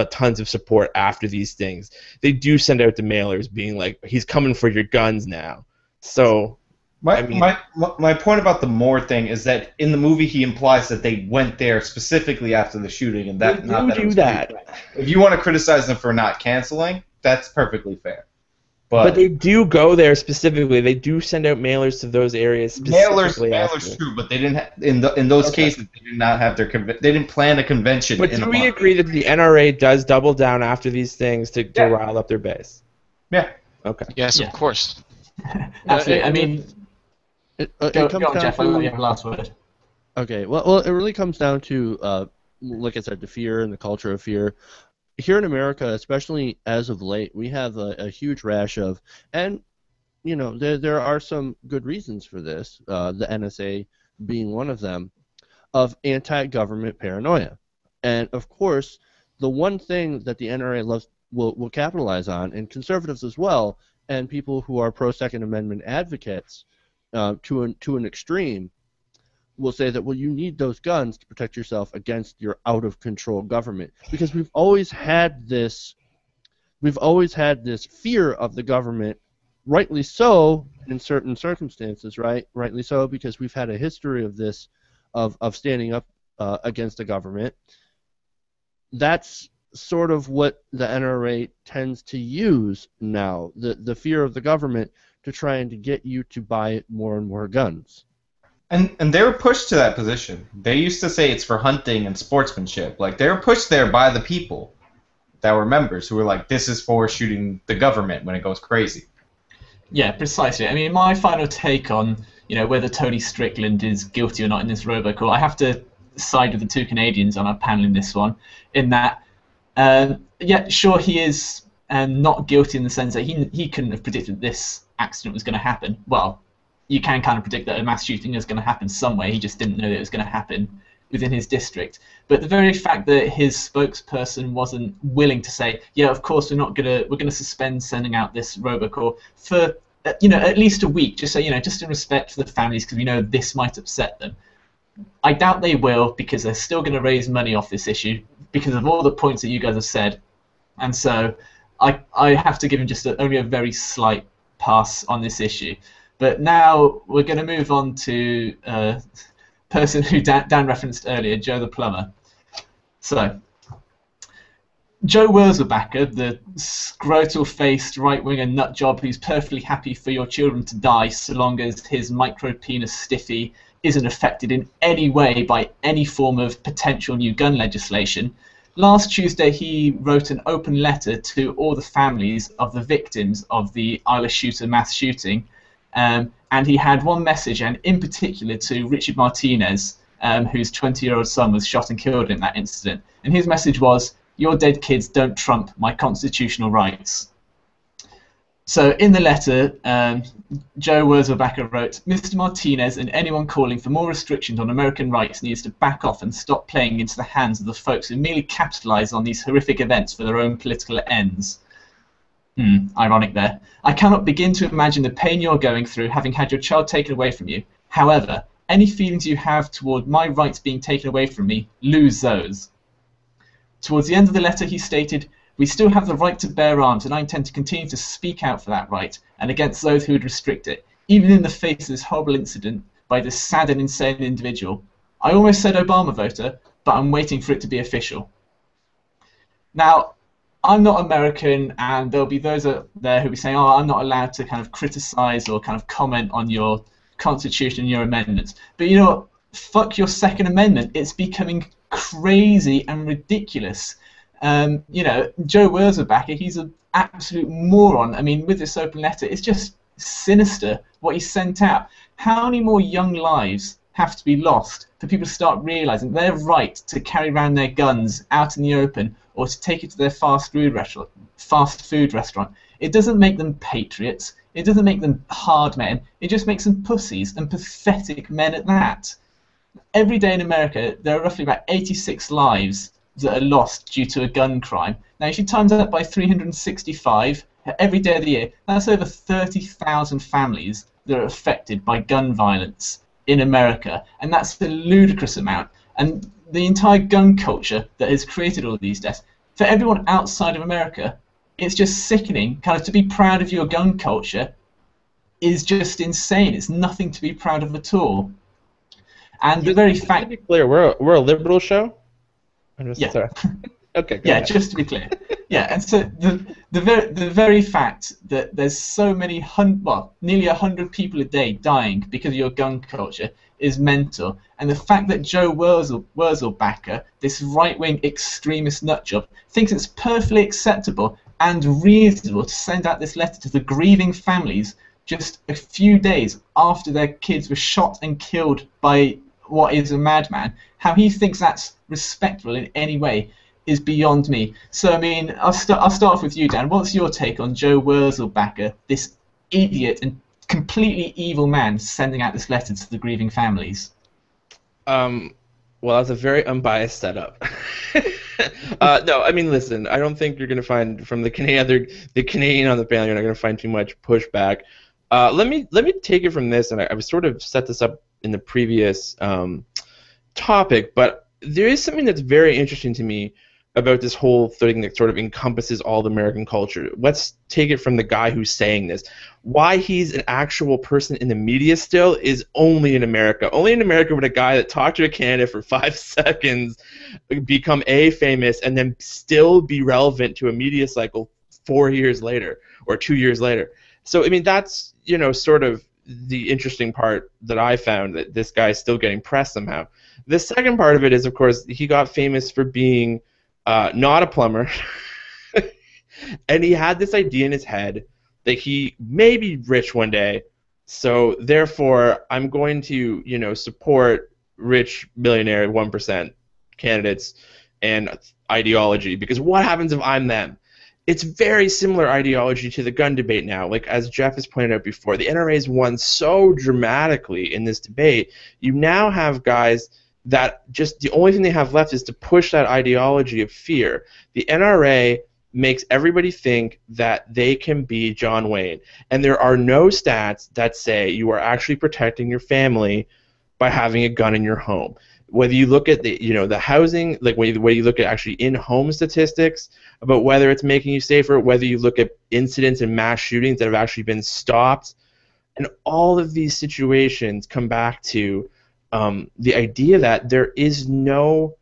tons of support after these things. They do send out the mailers being like, he's coming for your guns now. So... My point about the Moore thing is that in the movie he implies that they went there specifically after the shooting, and that if you want to criticize them for not canceling, that's perfectly fair. But they do go there specifically. They do send out mailers to those areas specifically. Mailers true, but they didn't in those cases they did not have they didn't plan a convention. But do we agree that the NRA does double down after these things to rile up their base? Yeah. Okay. Yes, of course. Absolutely. I mean. It Go comes on, down Jeff. to, I'll let you have the last word. Okay, well, it really comes down to, like I said, the fear and the culture of fear. Here in America, especially as of late, we have a huge rash of, and there are some good reasons for this, the NSA being one of them, of anti-government paranoia. And of course, the one thing that the NRA will capitalize on, and conservatives as well, and people who are pro-Second Amendment advocates, to an extreme, will say that, well, you need those guns to protect yourself against your out-of-control government, because we've always had this fear of the government, rightly so in certain circumstances, rightly so, because we've had a history of this, of standing up against the government. That's sort of what the NRA tends to use now, the fear of the government to try and to get you to buy more and more guns. And they were pushed to that position. They used to say it's for hunting and sportsmanship. Like, they were pushed there by the people that were members who were like, this is for shooting the government when it goes crazy. Yeah, precisely. I mean, my final take on, whether Tony Strickland is guilty or not in this robocall, I have to side with the two Canadians on our panel in this one, in that, yeah, sure, he is not guilty in the sense that he couldn't have predicted this accident was going to happen. Well, you can kind of predict that a mass shooting is going to happen some way. He just didn't know that it was going to happen within his district. But the very fact that his spokesperson wasn't willing to say, yeah, of course we're going to suspend sending out this robocall for at least a week, just so just in respect for the families, because we know this might upset them. I doubt they will, because they're still going to raise money off this issue because of all the points that you guys have said, and so I have to give him just only a very slight pass on this issue. But now we're going to move on to a person who Dan referenced earlier, Joe the plumber. So, Joe Wurzelbacher, the scrotal-faced right-winger nutjob who's perfectly happy for your children to die so long as his micro-penis stiffy isn't affected in any way by any form of potential new gun legislation. Last Tuesday, he wrote an open letter to all the families of the victims of the Isla Shooter mass shooting. And he had one message, and in particular to Richard Martinez, whose 20-year-old son was shot and killed in that incident. And his message was, "Your dead kids don't trump my constitutional rights." So in the letter, Joe Wurzelbacher wrote, "Mr. Martinez and anyone calling for more restrictions on American rights needs to back off and stop playing into the hands of the folks who merely capitalize on these horrific events for their own political ends." Ironic there. "I cannot begin to imagine the pain you're going through having had your child taken away from you. However, any feelings you have toward my rights being taken away from me, lose those." Towards the end of the letter he stated, "We still have the right to bear arms, and I intend to continue to speak out for that right, and against those who would restrict it, even in the face of this horrible incident by this sad and insane individual. I almost said Obama voter, but I'm waiting for it to be official." Now, I'm not American, and there'll be those out there who'll be saying, "Oh, I'm not allowed to kind of criticize or kind of comment on your Constitution and your amendments." But you know what? Fuck your Second Amendment. It's becoming crazy and ridiculous. Joe Wurzelbacher, he's an absolute moron. I mean, with this open letter, it's just sinister what he sent out. How many more young lives have to be lost for people to start realizing their right to carry around their guns out in the open or to take it to their fast food restaurant? It doesn't make them patriots. It doesn't make them hard men. It just makes them pussies, and pathetic men at that. Every day in America, there are roughly about 86 lives that are lost due to a gun crime. Now, if you times that by 365 every day of the year, that's over 30,000 families that are affected by gun violence in America, and that's a ludicrous amount. And the entire gun culture that has created all of these deaths, for everyone outside of America, it's just sickening. Kind of to be proud of your gun culture is just insane. It's nothing to be proud of at all. And the very fact... To be clear, we're a liberal show? Yeah. Sorry. Okay. Yeah, just to be clear. Yeah, and so the very fact that there's so many nearly 100 people a day dying because of your gun culture is mental. And the fact that Joe Wurzelbacher, this right-wing extremist nutjob, thinks it's perfectly acceptable and reasonable to send out this letter to the grieving families just a few days after their kids were shot and killed by what is a madman, how he thinks that's respectful in any way is beyond me. So, I mean, I'll start off with you, Dan. What's your take on Joe Wurzelbacher, this idiot and completely evil man sending out this letter to the grieving families? Well, that's a very unbiased setup. No, I mean, listen, I don't think you're going to find from the Canadian on the panel, you're not going to find too much pushback. Let me take it from this, and I sort of set this up in the previous topic, but there is something that's very interesting to me about this whole thing that sort of encompasses all of American culture. Let's take it from the guy who's saying this. Why he's an actual person in the media still is only in America. Only in America would a guy that talked to a candidate for 5 seconds become famous and then still be relevant to a media cycle 4 years later or 2 years later. So, I mean, that's, sort of the interesting part that I found, that this guy's still getting press somehow. The second part of it is, of course, he got famous for being not a plumber, and he had this idea in his head that he may be rich one day, so therefore I'm going to, support rich millionaire 1% candidates and ideology, because what happens if I'm them? It's very similar ideology to the gun debate now. Like, as Jeff has pointed out before, the NRA has won so dramatically in this debate. You now have guys that just the only thing they have left is to push that ideology of fear. The NRA makes everybody think that they can be John Wayne, and there are no stats that say you are actually protecting your family by having a gun in your home. Whether you look at the housing, like whether you look at actually in-home statistics about whether it's making you safer, whether you look at incidents and mass shootings that have actually been stopped, and all of these situations come back to the idea that there is no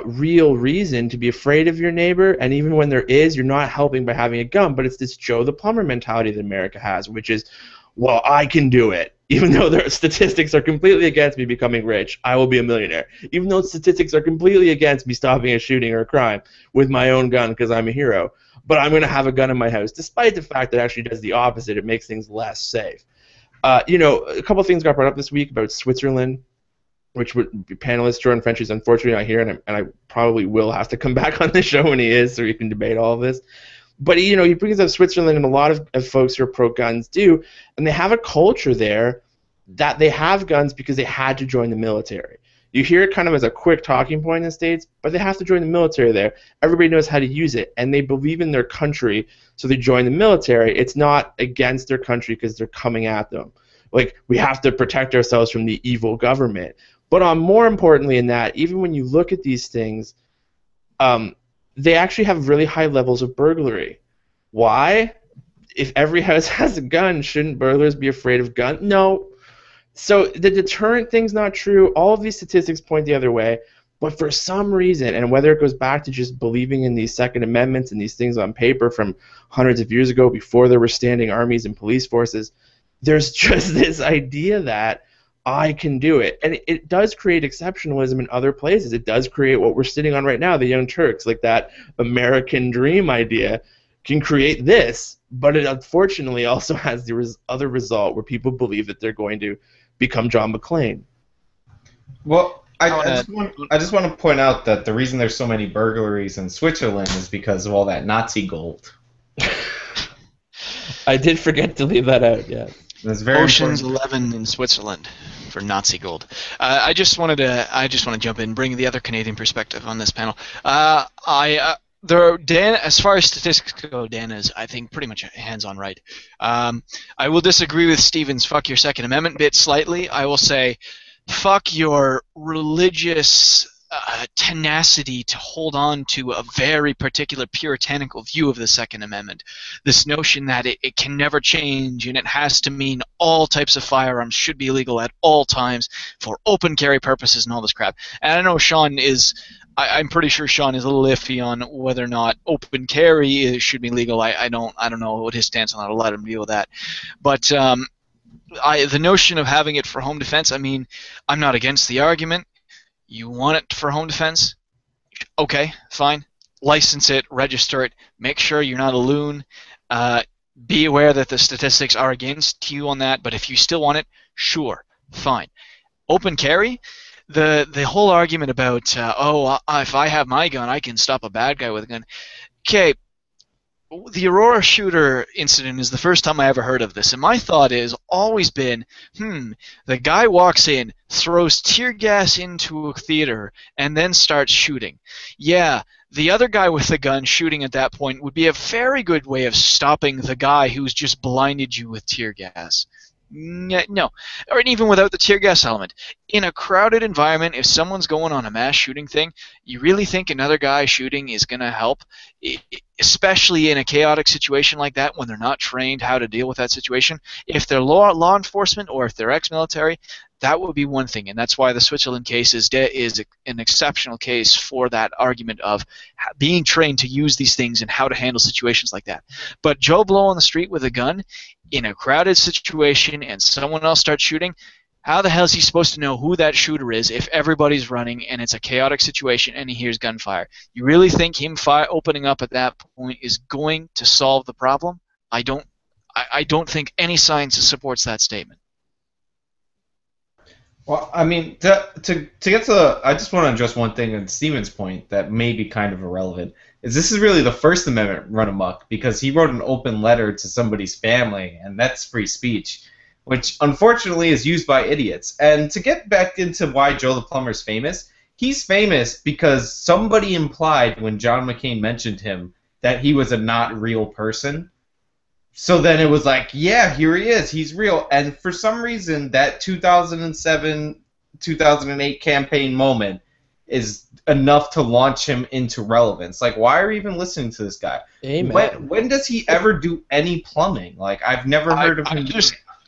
real reason to be afraid of your neighbor, and even when there is, you're not helping by having a gun. But it's this Joe the Plumber mentality that America has, which is, well, I can do it. Even though their statistics are completely against me becoming rich, I will be a millionaire. Even though statistics are completely against me stopping a shooting or a crime with my own gun because I'm a hero, but I'm going to have a gun in my house, despite the fact that it actually does the opposite. It makes things less safe. A couple of things got brought up this week about Switzerland, which would be panelist Jordan French is unfortunately not here, and I probably will have to come back on the show when he is, so we can debate all of this. But he brings up Switzerland, and a lot of folks who are pro-guns do, and they have a culture there that they have guns because they had to join the military. You hear it kind of as a quick talking point in the States, but they have to join the military there. Everybody knows how to use it, and they believe in their country, so they join the military. It's not against their country because they're coming at them. Like, we have to protect ourselves from the evil government. But more importantly in that, even when you look at these things, they actually have really high levels of burglary. Why? If every house has a gun, shouldn't burglars be afraid of guns? No. So the deterrent thing's not true. All of these statistics point the other way. But for some reason, and whether it goes back to just believing in these Second Amendments and these things on paper from hundreds of years ago before there were standing armies and police forces, there's just this idea that I can do it. And it does create exceptionalism in other places. It does create what we're sitting on right now, the Young Turks, like that American dream idea can create this, but it unfortunately also has the other result where people believe that they're going to become John McClane. Well, I just want to point out that the reason there's so many burglaries in Switzerland is because of all that Nazi gold. I did forget to leave that out, yeah. That's very Ocean's important. 11 in Switzerland for Nazi gold. I just want to jump in, bring the other Canadian perspective on this panel. Dan, as far as statistics go, Dan is, I think, pretty much hands-on right. I will disagree with Stephen's "fuck your Second Amendment" bit slightly. I will say, fuck your religious tenacity to hold on to a very particular puritanical view of the Second Amendment. This notion that it can never change and it has to mean all types of firearms should be legal at all times for open carry purposes and all this crap. And I know Sean is, I'm pretty sure Sean is a little iffy on whether or not open carry should be legal. I don't know what his stance on that. I'll let him deal with that. But the notion of having it for home defense, I mean, I'm not against the argument. You want it for home defense? Okay, fine. License it, register it, make sure you're not a loon. Be aware that the statistics are against you on that, but if you still want it, sure, fine. Open carry? The whole argument about, if I have my gun, I can stop a bad guy with a gun. Okay, the Aurora shooter incident is the first time I ever heard of this, and my thought has always been, the guy walks in, throws tear gas into a theater, and then starts shooting. Yeah, the other guy with the gun shooting at that point would be a very good way of stopping the guy who's just blinded you with tear gas. No, or even without the tear gas element. In a crowded environment, if someone's going on a mass shooting thing, you really think another guy shooting is going to help? Especially in a chaotic situation like that when they're not trained how to deal with that situation. If they're law enforcement or if they're ex-military, that would be one thing, and that's why the Switzerland case is an exceptional case for that argument of being trained to use these things and how to handle situations like that. But Joe Blow on the street with a gun in a crowded situation and someone else starts shooting, how the hell is he supposed to know who that shooter is if everybody's running and it's a chaotic situation and he hears gunfire? You really think him opening up at that point is going to solve the problem? I don't think any science supports that statement. Well, I mean, to get to, I just want to address one thing on Steven's point that may be kind of irrelevant. Is this is really the First Amendment run amok because he wrote an open letter to somebody's family, and that's free speech, which unfortunately is used by idiots. And to get back into why Joe the Plumber is famous, he's famous because somebody implied when John McCain mentioned him that he was a not real person. So then it was like, yeah, here he is. He's real. And for some reason, that 2007, 2008 campaign moment is enough to launch him into relevance. Like, why are you even listening to this guy? Amen. When does he ever do any plumbing? Like, I've never heard of him.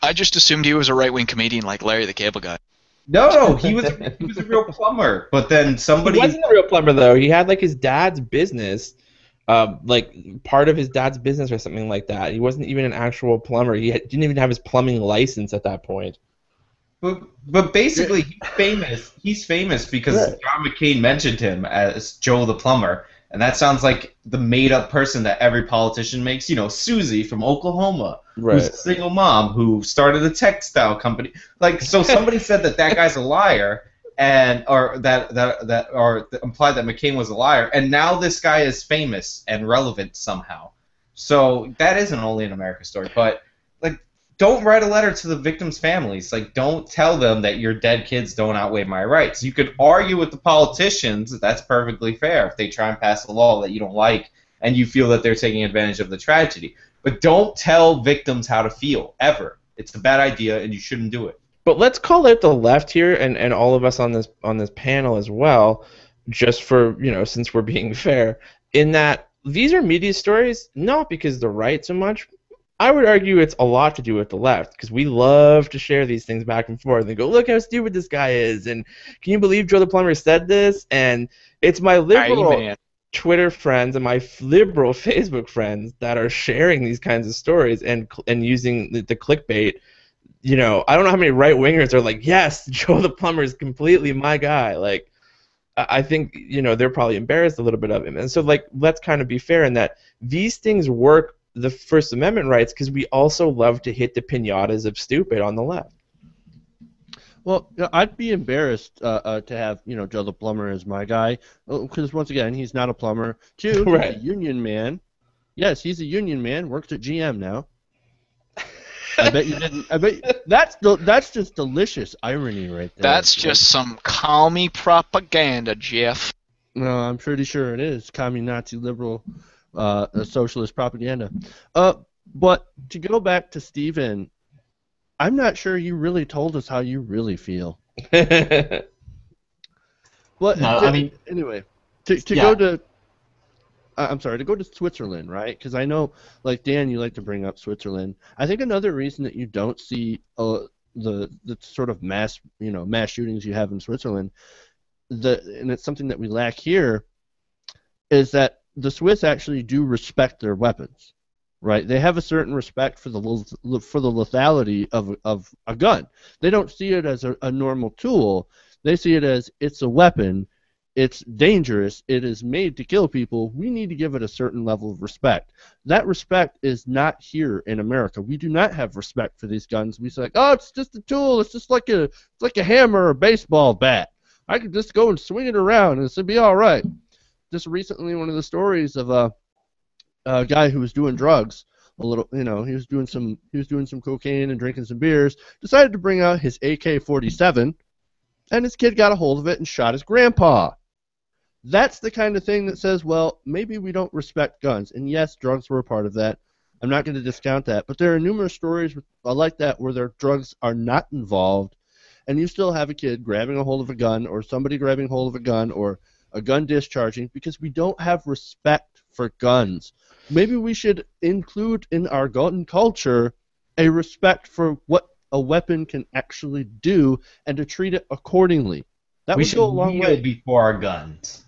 I just assumed he was a right-wing comedian like Larry the Cable Guy. No, he was a real plumber. But then somebody... He wasn't a real plumber, though. He had, like, his dad's business... like part of his dad's business or something like that. He wasn't even an actual plumber. He didn't even have his plumbing license at that point. But basically, he's famous because John McCain mentioned him as Joe the Plumber, and that sounds like the made-up person that every politician makes. You know, Susie from Oklahoma, who's a single mom who started a textile company. Like, so somebody said that guy's a liar. Or implied that McCain was a liar, and now this guy is famous and relevant somehow. So that isn't only an America story, but like, don't write a letter to the victims' families. Like, don't tell them that your dead kids don't outweigh my rights. You could argue with the politicians. That's perfectly fair if they try and pass a law that you don't like and you feel that they're taking advantage of the tragedy. But don't tell victims how to feel ever. It's a bad idea, and you shouldn't do it. But let's call out the left here, and all of us on this panel as well, just for, since we're being fair, in that these are media stories, not because the right so much. I would argue it's a lot to do with the left, because we love to share these things back and forth and go, look how stupid this guy is, and can you believe Joe the Plumber said this? And it's my liberal Twitter friends and my liberal Facebook friends that are sharing these kinds of stories and using the clickbait. I don't know how many right-wingers are like, yes, Joe the Plumber is completely my guy. Like, I think, they're probably embarrassed a little bit of him. And so, like, let's kind of be fair in that these things work the First Amendment rights because we also love to hit the piñatas of stupid on the left. Well, I'd be embarrassed to have, Joe the Plumber as my guy because, once again, he's not a plumber. Two, he's a union man. Yes, he's a union man, works at GM now. I bet you didn't. I bet that's just delicious irony right there. That's just some commie propaganda, Jeff. No, I'm pretty sure it is commie Nazi liberal socialist propaganda. But to go back to Stephen, I'm not sure you really told us how you really feel. But no, I mean, anyway, to go to. I'm sorry, to go to Switzerland, right? Because I know, like Dan, you like to bring up Switzerland. I think another reason that you don't see the sort of mass shootings you have in Switzerland, and it's something that we lack here, is that the Swiss actually do respect their weapons, right? They have a certain respect for the lethality of a gun. They don't see it as a normal tool. They see it as it's a weapon. It's dangerous. It is made to kill people. We need to give it a certain level of respect. That respect is not here in America. We do not have respect for these guns. We say, like, oh, it's just a tool. It's just like a hammer or a baseball bat. I could just go and swing it around and it'll be all right. Just recently, one of the stories of a guy who was doing drugs. He was doing some cocaine and drinking some beers. Decided to bring out his AK-47, and his kid got a hold of it and shot his grandpa. That's the kind of thing that says, well, maybe we don't respect guns. And yes, drugs were a part of that. I'm not going to discount that. But there are numerous stories like that where their drugs are not involved, and you still have a kid grabbing a hold of a gun, or somebody grabbing a hold of a gun, or a gun discharging, because we don't have respect for guns. Maybe we should include in our gun culture a respect for what a weapon can actually do and to treat it accordingly. That would go a long way. Before our guns.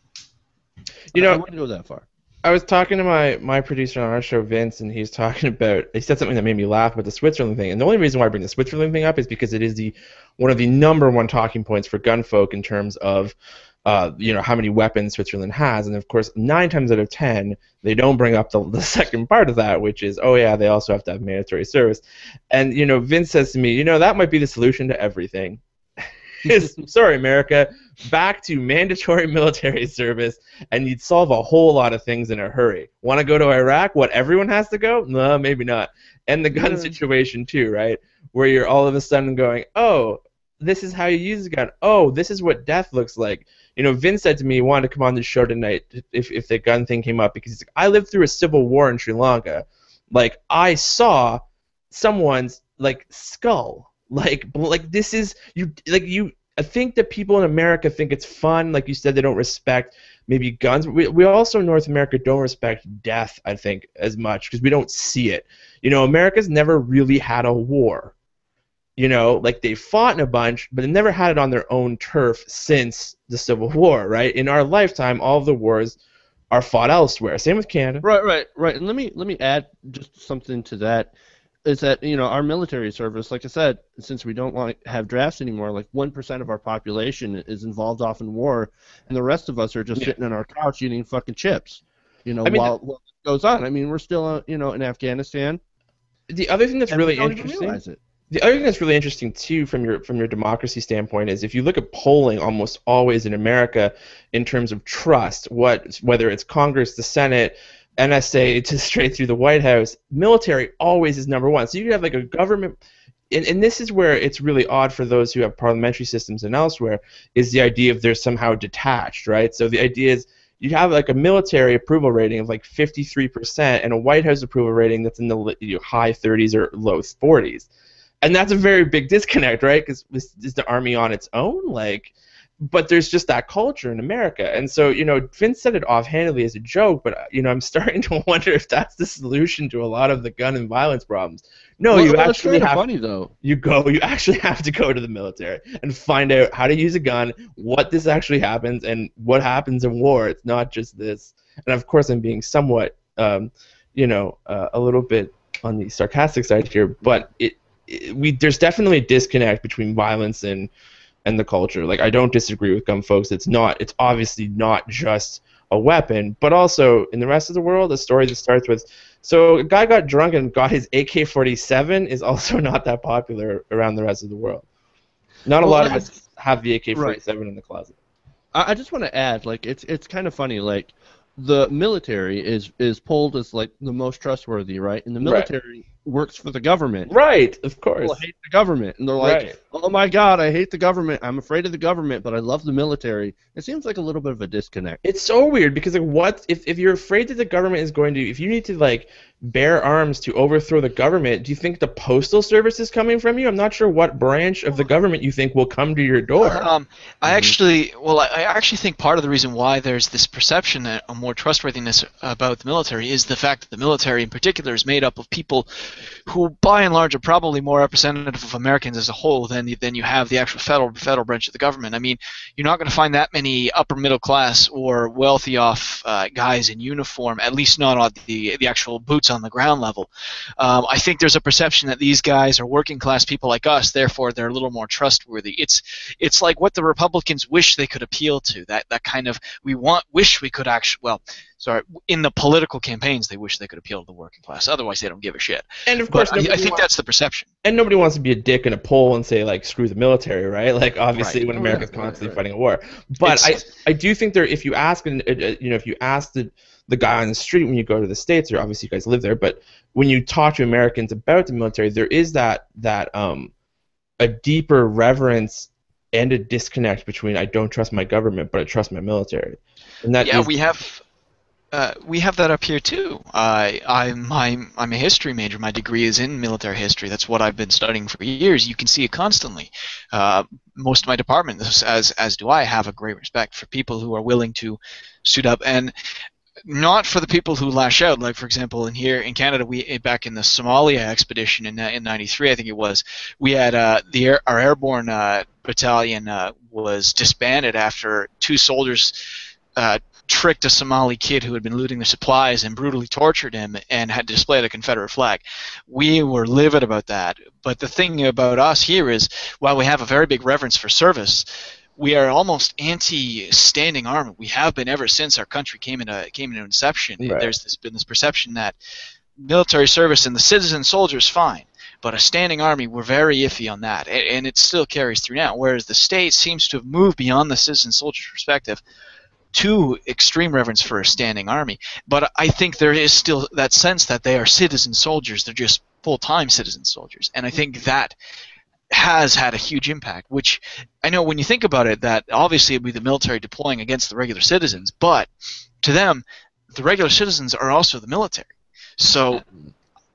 You know, I wouldn't go that far. I was talking to my producer on our show, Vince, and he said something that made me laugh about the Switzerland thing. And the only reason why I bring the Switzerland thing up is because it is one of the #1 talking points for gun folk in terms of how many weapons Switzerland has. And of course, 9 times out of 10, they don't bring up the second part of that, which is, oh yeah, they also have to have military service. And Vince says to me, that might be the solution to everything. Sorry, America, back to mandatory military service, and you'd solve a whole lot of things in a hurry. Want to go to Iraq? What, everyone has to go? No, maybe not. And the gun situation too, right? Where you're all of a sudden going, oh, this is how you use a gun. Oh, this is what death looks like. Vince said to me he wanted to come on the show tonight if the gun thing came up, because he's like, I lived through a civil war in Sri Lanka. Like, I saw someone's skull. Like this is I think that people in America think it's fun. Like you said, they don't respect maybe guns. We also in North America don't respect death, I think, as much because we don't see it. America's never really had a war. They fought in a bunch, but they never had it on their own turf since the Civil War, right? In our lifetime, all of the wars are fought elsewhere. Same with Canada. Right. And let me add just something to that. Is that our military service, like I said, since we don't want to have drafts anymore, 1% of our population is involved off in war, and the rest of us are just sitting on our couch eating fucking chips. While it goes on. I mean, we're still in Afghanistan. The other thing that's really interesting. The other thing that's really interesting too, from your democracy standpoint, is if you look at polling, almost always in America, in terms of trust, whether it's Congress, the Senate, NSA to straight through the White House, military always is #1. So you could have a government, and this is where it's really odd for those who have parliamentary systems and elsewhere, is the idea of they're somehow detached, right? So the idea is you have a military approval rating of 53% and a White House approval rating that's in the high 30s or low 40s. And that's a very big disconnect, right? Because is the Army on its own? But there's just that culture in America. And so, Vince said it offhandedly as a joke, but, I'm starting to wonder if that's the solution to a lot of the gun and violence problems. No, you actually have funny, though. You actually have to go to the military and find out how to use a gun, what this actually happens, and what happens in war. It's not just this. And, of course, I'm being somewhat, a little bit on the sarcastic side here, but there's definitely a disconnect between violence and the culture. I don't disagree with gun folks. It's obviously not just a weapon, but also in the rest of the world, a story that starts with, so a guy got drunk and got his AK-47 is also not that popular around the rest of the world. Not a lot of us have the AK-47 in the closet. I just want to add, it's kind of funny, the military is polled as the most trustworthy, right? And the military works for the government. Right, of course. People hate the government, and they're oh my God, I hate the government. I'm afraid of the government, but I love the military. It seems like a little bit of a disconnect. It's so weird because what if you're afraid that the government is going to, if you need to bear arms to overthrow the government, do you think the postal service is coming from you? I'm not sure what branch of the government you think will come to your door. I actually think part of the reason why there's this perception that a more trustworthiness about the military is the fact that the military in particular is made up of people who by and large are probably more representative of Americans as a whole than you have the actual federal branch of the government. I mean, you're not going to find that many upper middle class or wealthy off guys in uniform, at least not on the actual boots on the ground level. I think there's a perception that these guys are working class people like us, therefore they're a little more trustworthy. It's like what the Republicans wish they could appeal to, that kind of wish we could actually, in the political campaigns they wish they could appeal to the working class, otherwise they don't give a shit. And of course, I think that's the perception. And nobody wants to be a dick in a poll and say screw the military, right? Obviously when America's constantly fighting a war. But I do think if you ask the guy on the street when you go to the States, or obviously you guys live there, but when you talk to Americans about the military, there is that a deeper reverence and a disconnect between I don't trust my government, but I trust my military. And that We have that up here too. I'm a history major. My degree is in military history. That's what I've been studying for years. You can see it constantly. Most of my department, as do I, have a great respect for people who are willing to suit up, and not for the people who lash out. Like, for example, in Canada, we back in the Somalia expedition in '93, I think it was, we had our airborne battalion was disbanded after two soldiers tricked a Somali kid who had been looting their supplies and brutally tortured him and had displayed a Confederate flag. We were livid about that. But the thing about us here is, while we have a very big reverence for service, we are almost anti-standing army. We have been ever since our country came into inception. Right. There's been this perception that military service and the citizen soldiers fine, but a standing army, we're very iffy on that, and it still carries through now. Whereas the state seems to have moved beyond the citizen soldier's perspective to extreme reverence for a standing army. But I think there is still that sense that they are citizen soldiers. They're just full-time citizen soldiers, and I think that has had a huge impact, which I know when you think about it, that obviously it would be the military deploying against the regular citizens, but to them, the regular citizens are also the military. So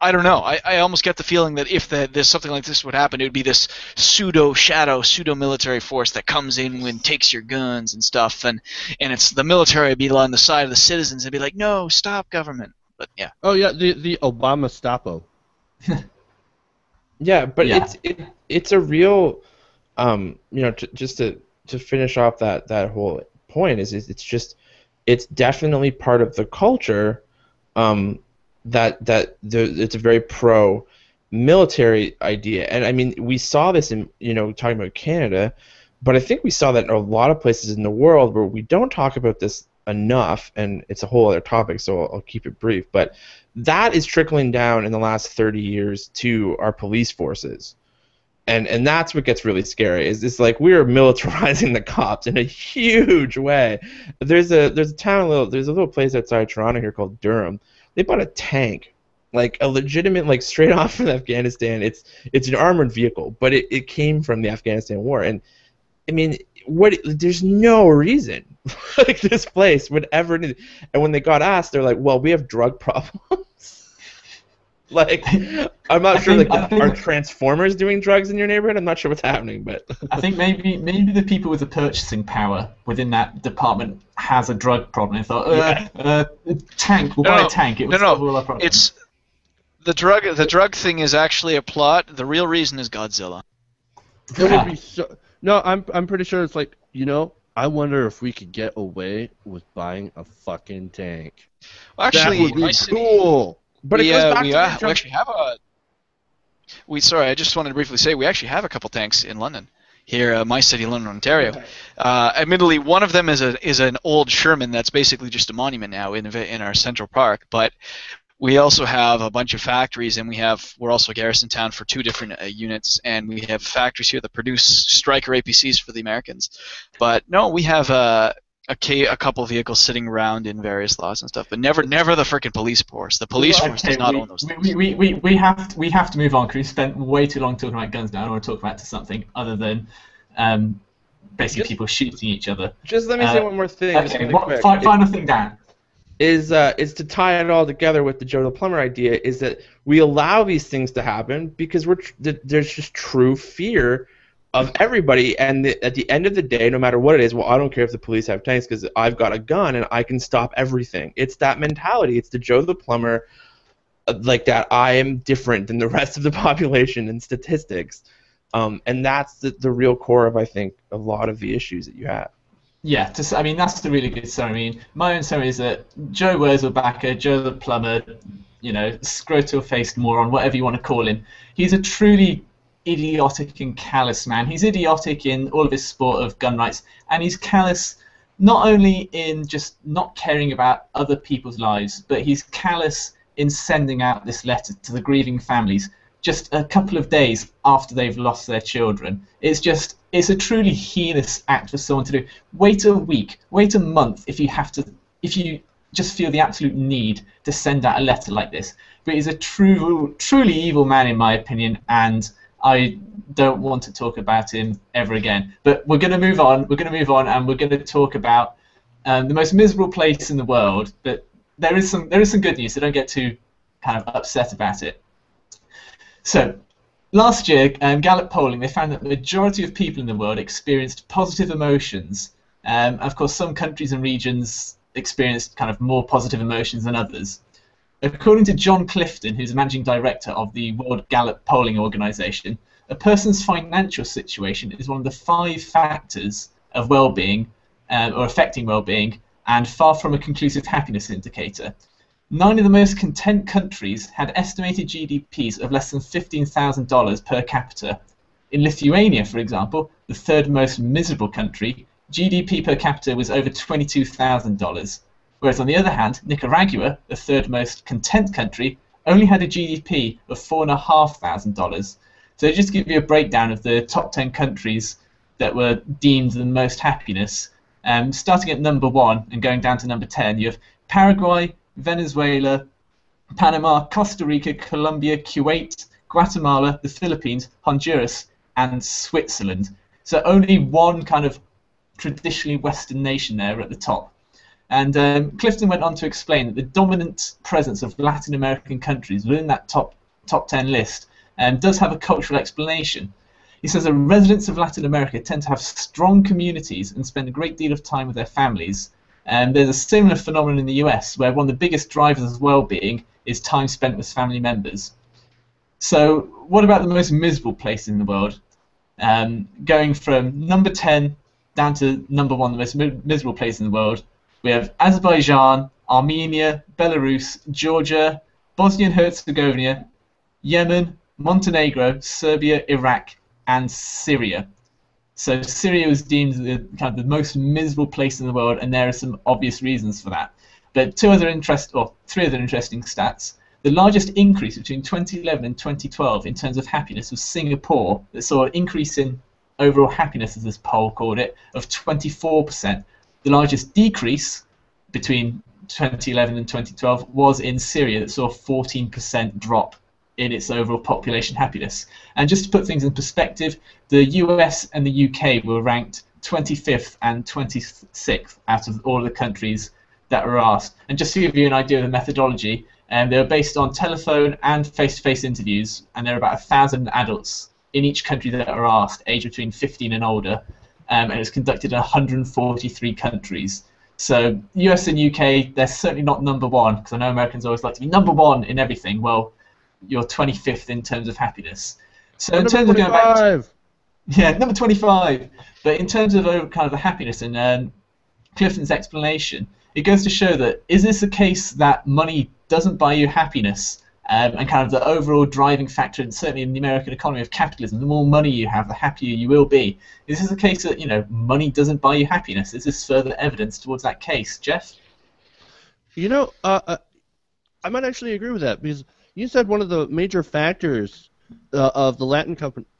I don't know. I almost get the feeling that if there's something like this would happen, it would be this pseudo-military force that comes in and takes your guns and stuff, and it's the military would be on the side of the citizens and be like, no, stop government. But yeah. Oh yeah, the Obama Stapo. Yeah, but Yeah. it's a real, just to finish off that whole point is it's definitely part of the culture, it's a very pro military idea, and I mean we saw this in talking about Canada, but I think we saw that in a lot of places in the world where we don't talk about this enough, and it's a whole other topic, so I'll keep it brief, but that is trickling down in the last 30 years to our police forces. And that's what gets really scary. It's like we're militarizing the cops in a huge way. There's a little place outside Toronto here called Durham. They bought a tank, like a legitimate, like straight off from Afghanistan. It's an armored vehicle, but it came from the Afghanistan war. And I mean, there's no reason like this place would ever need. And when they got asked, they're like, "Well, we have drug problems." Like, I'm not sure. Are Transformers doing drugs in your neighborhood? I'm not sure what's happening, but I think maybe the people with the purchasing power within that department has a drug problem. They thought, tank, we'll buy a tank. It will solve all our problems. It's the drug thing is actually a plot. The real reason is Godzilla. It would be so. No, I'm pretty sure it's like, I wonder if we could get away with buying a fucking tank. Well, actually, that would be cool. But it goes back we actually have I just wanted to briefly say we actually have a couple tanks in London. Here, my city, London, Ontario. Admittedly, one of them is an old Sherman that's basically just a monument now in our central park. But we also have a bunch of factories, and we're also a garrison town for two different units, and we have factories here that produce Stryker APCs for the Americans. But no, we have a couple vehicles sitting around in various lots and stuff, but never the frickin' police force. The police force does not own those things. We have to move on because we spent way too long talking about guns now. I want to talk about something other than basically people shooting each other. Just let me say one more thing. Okay, final thing, Dan. Is to tie it all together with the Joe the Plumber idea, is that we allow these things to happen because there's just true fear of everybody, and at the end of the day, no matter what it is, well, I don't care if the police have tanks because I've got a gun and I can stop everything. It's that mentality. It's the Joe the Plumber, like that I am different than the rest of the population in statistics, and that's the real core of, I think, a lot of the issues that you have. Yeah, I mean, that's the really good story. I mean, my own story is that Joe Wurzelbacher, Joe the Plumber, scrotal-faced moron, whatever you want to call him, he's a truly idiotic and callous man. He's idiotic in all of his sport of gun rights, and he's callous not only in just not caring about other people's lives, but he's callous in sending out this letter to the grieving families just a couple of days after they've lost their children. It's a truly heinous act for someone to do. Wait a week, wait a month if you just feel the absolute need to send out a letter like this. But he's a truly evil man in my opinion, and I don't want to talk about him ever again. But we're going to move on. And we're going to talk about the most miserable place in the world. But there is some good news, so don't get too kind of upset about it. So last year, Gallup polling, they found that the majority of people in the world experienced positive emotions. Of course, some countries and regions experienced kind of more positive emotions than others. According to John Clifton, who's the managing director of the World Gallup Polling Organization, a person's financial situation is one of the 5 factors of well-being or affecting well-being, and far from a conclusive happiness indicator. 9 of the most content countries had estimated GDPs of less than $15,000 per capita. In Lithuania, for example, the 3rd most miserable country, GDP per capita was over $22,000. Whereas on the other hand, Nicaragua, the 3rd most content country, only had a GDP of $4,500. So just to give you a breakdown of the top 10 countries that were deemed the most happiness, starting at number 1 and going down to number 10, you have Paraguay, Venezuela, Panama, Costa Rica, Colombia, Kuwait, Guatemala, the Philippines, Honduras, and Switzerland. So only one kind of traditionally Western nation there at the top. And Clifton went on to explain that the dominant presence of Latin American countries within that top 10 list does have a cultural explanation. He says that residents of Latin America tend to have strong communities and spend a great deal of time with their families. There's a similar phenomenon in the US, where one of the biggest drivers of well-being is time spent with family members. So what about the most miserable place in the world? Going from number 10 down to number 1, the most miserable place in the world, we have Azerbaijan, Armenia, Belarus, Georgia, Bosnia and Herzegovina, Yemen, Montenegro, Serbia, Iraq, and Syria. So Syria was deemed the most miserable place in the world, and there are some obvious reasons for that. But 3 other interesting stats. The largest increase between 2011 and 2012 in terms of happiness was Singapore, that saw an increase in overall happiness, as this poll called it, of 24%. The largest decrease between 2011 and 2012 was in Syria, that saw a 14% drop in its overall population happiness. And just to put things in perspective, the US and the UK were ranked 25th and 26th out of all of the countries that were asked. And just to give you an idea of the methodology, they were based on telephone and face-to-face interviews, and there are about 1,000 adults in each country that are asked, aged between 15 and older, and it was conducted in 143 countries. So US and UK, they're certainly not number 1, because I know Americans always like to be number 1 in everything. Well, you're 25th in terms of happiness. So in terms of going back to, number 25. But in terms of kind of the happiness and Clifton's explanation, it goes to show that, is this a case that money doesn't buy you happiness, and kind of the overall driving factor, and certainly in the American economy of capitalism, the more money you have, the happier you will be. Is this a case that, money doesn't buy you happiness? Is this further evidence towards that case? Jeff? I might actually agree with that, because you said one of the major factors of the Latin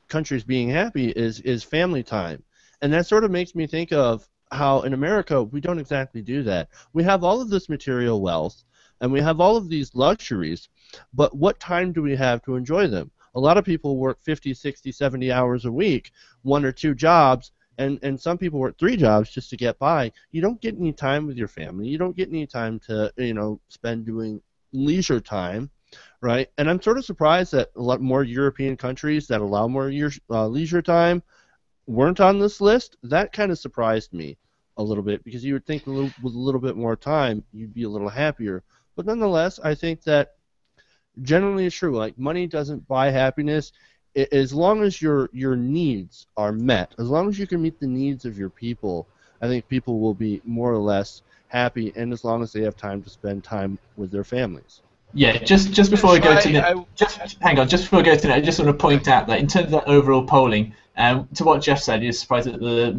countries being happy is family time. And that sort of makes me think of how in America we don't exactly do that. We have all of this material wealth, and we have all of these luxuries, but what time do we have to enjoy them? A lot of people work 50, 60, 70 hours a week, 1 or 2 jobs, and some people work 3 jobs just to get by. You don't get any time with your family. You don't get any time to spend doing leisure time. Right, and I'm sort of surprised that a lot more European countries that allow more leisure time weren't on this list. That kind of surprised me a little bit, because you would think with a little bit more time you'd be a little happier. But nonetheless, I think that generally it's true. Like, money doesn't buy happiness. As long as your needs are met, as long as you can meet the needs of your people, I think people will be more or less happy, and as long as they have time to spend time with their families. Yeah, just before I go to hang on, just before I go to that, I just want to point out that in terms of that overall polling, to what Jeff said, you're surprised that the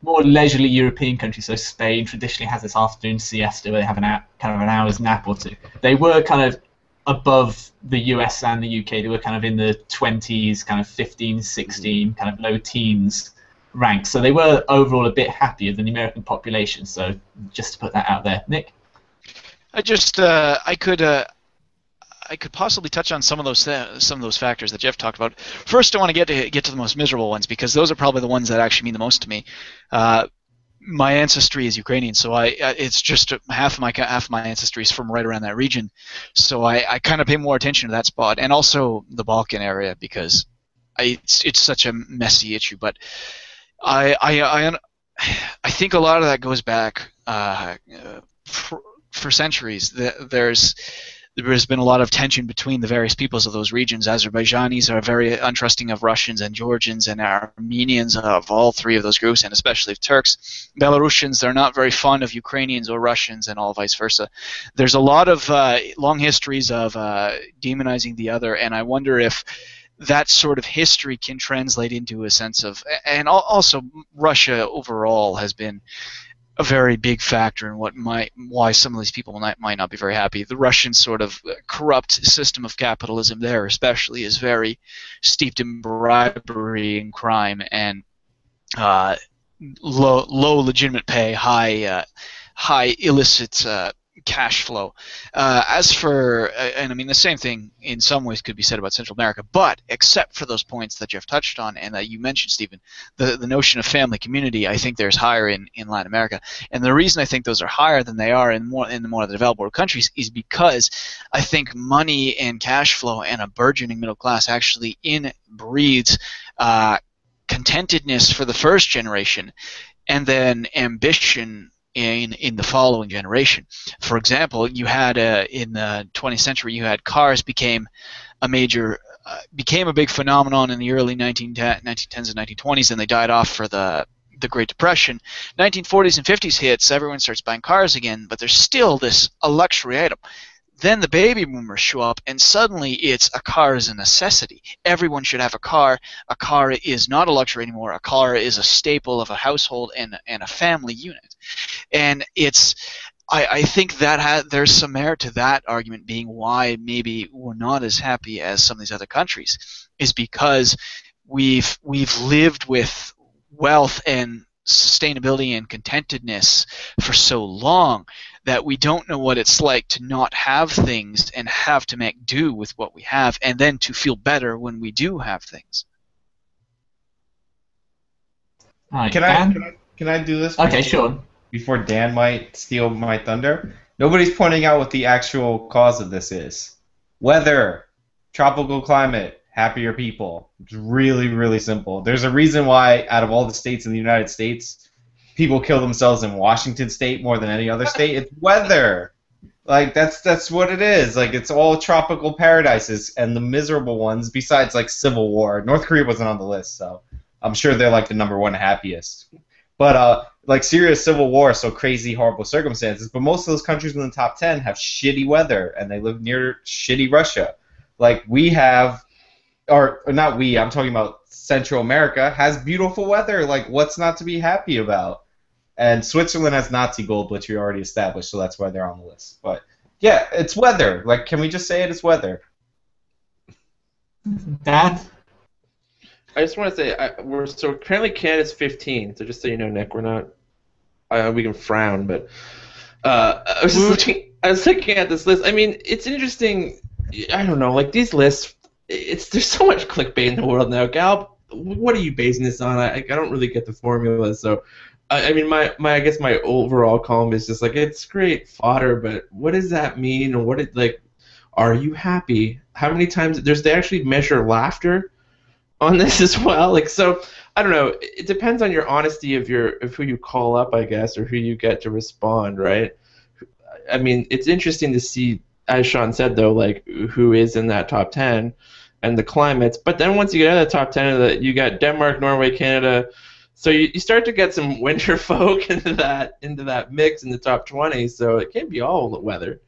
more leisurely European countries, so Spain traditionally has this afternoon siesta where they have an hour's nap or 2. They were kind of above the US and the UK. They were kind of in the 20s, kind of 15, 16, kind of low teens ranks. So they were overall a bit happier than the American population. So just to put that out there, Nick. I could possibly touch on some of those factors that Jeff talked about. First, I want to get to the most miserable ones, because those are probably the ones that actually mean the most to me. my ancestry is Ukrainian, so it's just half of my ancestry is from right around that region, so I kind of pay more attention to that spot, and also the Balkan area because it's such a messy issue. But I think a lot of that goes back for centuries. There's been a lot of tension between the various peoples of those regions. Azerbaijanis are very untrusting of Russians, and Georgians and Armenians of all three of those groups, and especially of Turks. Belarusians, they're not very fond of Ukrainians or Russians, and all vice versa. There's a lot of long histories of demonizing the other, and I wonder if that sort of history can translate into a sense of, and also Russia overall has been a very big factor in why some of these people might not be very happy. The Russian sort of corrupt system of capitalism there especially is very steeped in bribery and crime and low legitimate pay, high illicit cash flow. As for, and I mean the same thing in some ways could be said about Central America, but except for those points that Jeff touched on and that you mentioned, Stephen, the notion of family community, I think there's higher in Latin America. And the reason I think those are higher than they are in the more developed world countries is because I think money and cash flow and a burgeoning middle class actually inbreeds contentedness for the first generation and then ambition in the following generation. For example, you had in the 20th century, you had cars became a big phenomenon in the early 1910s and 1920s, and they died off for the Great Depression. 1940s and 50s hits, everyone starts buying cars again, but there's still a luxury item. Then the baby boomers show up, and suddenly a car is a necessity. Everyone should have a car. A car is not a luxury anymore. A car is a staple of a household and a family unit. And I think that there's some merit to that argument being why maybe we're not as happy as some of these other countries, is because we've lived with wealth and sustainability and contentedness for so long that we don't know what it's like to not have things and have to make do with what we have, and then to feel better when we do have things. Right, Can I do this? Okay, sure. Before Dan might steal my thunder. Nobody's pointing out what the actual cause of this is. Weather, tropical climate, happier people. It's really, really simple. There's a reason why out of all the states in the United States, people kill themselves in Washington State more than any other state. It's weather. Like that's what it is. Like it's all tropical paradises, and the miserable ones, besides like Civil War. North Korea wasn't on the list, so I'm sure they're like the #1 happiest. But like Syria's civil war, so crazy, horrible circumstances. But most of those countries in the top 10 have shitty weather, and they live near shitty Russia. Like we have, or not we. I'm talking about Central America has beautiful weather. Like what's not to be happy about? And Switzerland has Nazi gold, which we already established, so that's why they're on the list. But yeah, it's weather. Like, can we just say it is weather? Dan? I just want to say so currently Canada's 15. So just so you know, Nick, we're not. We can frown, but I was looking at this list. I mean, it's interesting. I don't know, like these lists. There's so much clickbait in the world now. Gal, what are you basing this on? I don't really get the formula, so. I mean, I guess my overall column is just like it's great fodder, but what does that mean? Or are you happy? How many times they actually measure laughter on this as well? Like, so I don't know. It depends on your honesty of who you call up, I guess, or who you get to respond, right? I mean, it's interesting to see, as Sean said though, like who is in that top 10 and the climates. But then once you get out of the top 10, you got Denmark, Norway, Canada. So you start to get some winter folk into that mix in the top 20. So it can't be all weather.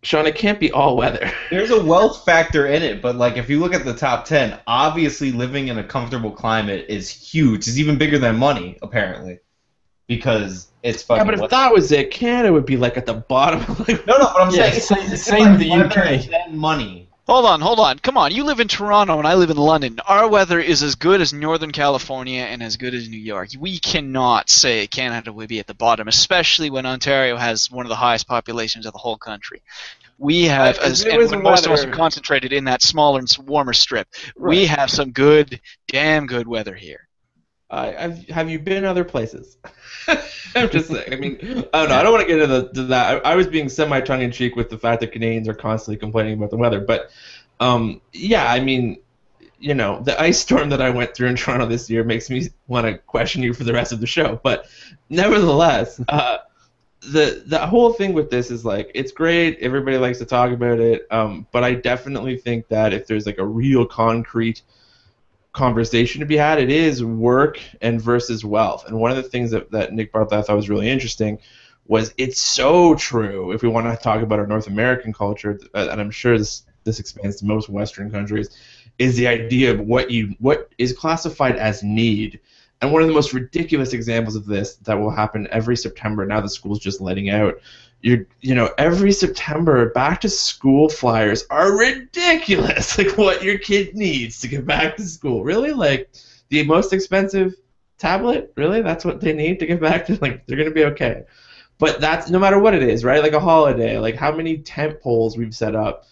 Sean, it can't be all weather. There's a wealth factor in it, but like if you look at the top 10, obviously living in a comfortable climate is huge. It's even bigger than money, apparently, because it's fucking. Yeah, but if that was it, Canada would be like at the bottom. No, but I'm saying same with the UK. Than money. Hold on. Come on. You live in Toronto and I live in London. Our weather is as good as Northern California and as good as New York. We cannot say Canada would be at the bottom, especially when Ontario has one of the highest populations of the whole country. We have, when most of us are concentrated in that smaller and warmer strip, we have some damn good weather here. Have you been other places? I'm just saying. I mean, I don't know. I don't want to get into that. I was being semi-tongue-in-cheek with the fact that Canadians are constantly complaining about the weather. But, yeah, I mean, you know, the ice storm that I went through in Toronto this year makes me want to question you for the rest of the show. But nevertheless, the whole thing with this is, like, it's great. Everybody likes to talk about it. But I definitely think that if there's, like, a real concrete conversation to be had, it is work and versus wealth. And one of the things that Nick brought that I thought was really interesting was it's so true if we want to talk about our North American culture, and I'm sure this expands to most Western countries, is the idea of what is classified as need. And one of the most ridiculous examples of this that will happen every September, now the school's just letting out, you know, every September back to school flyers are ridiculous. Like what your kid needs to get back to school. Really? Like the most expensive tablet? Really? That's what they need to get back to? Like they're going to be okay. But that's no matter what it is, right? Like a holiday, like how many tent poles we've set up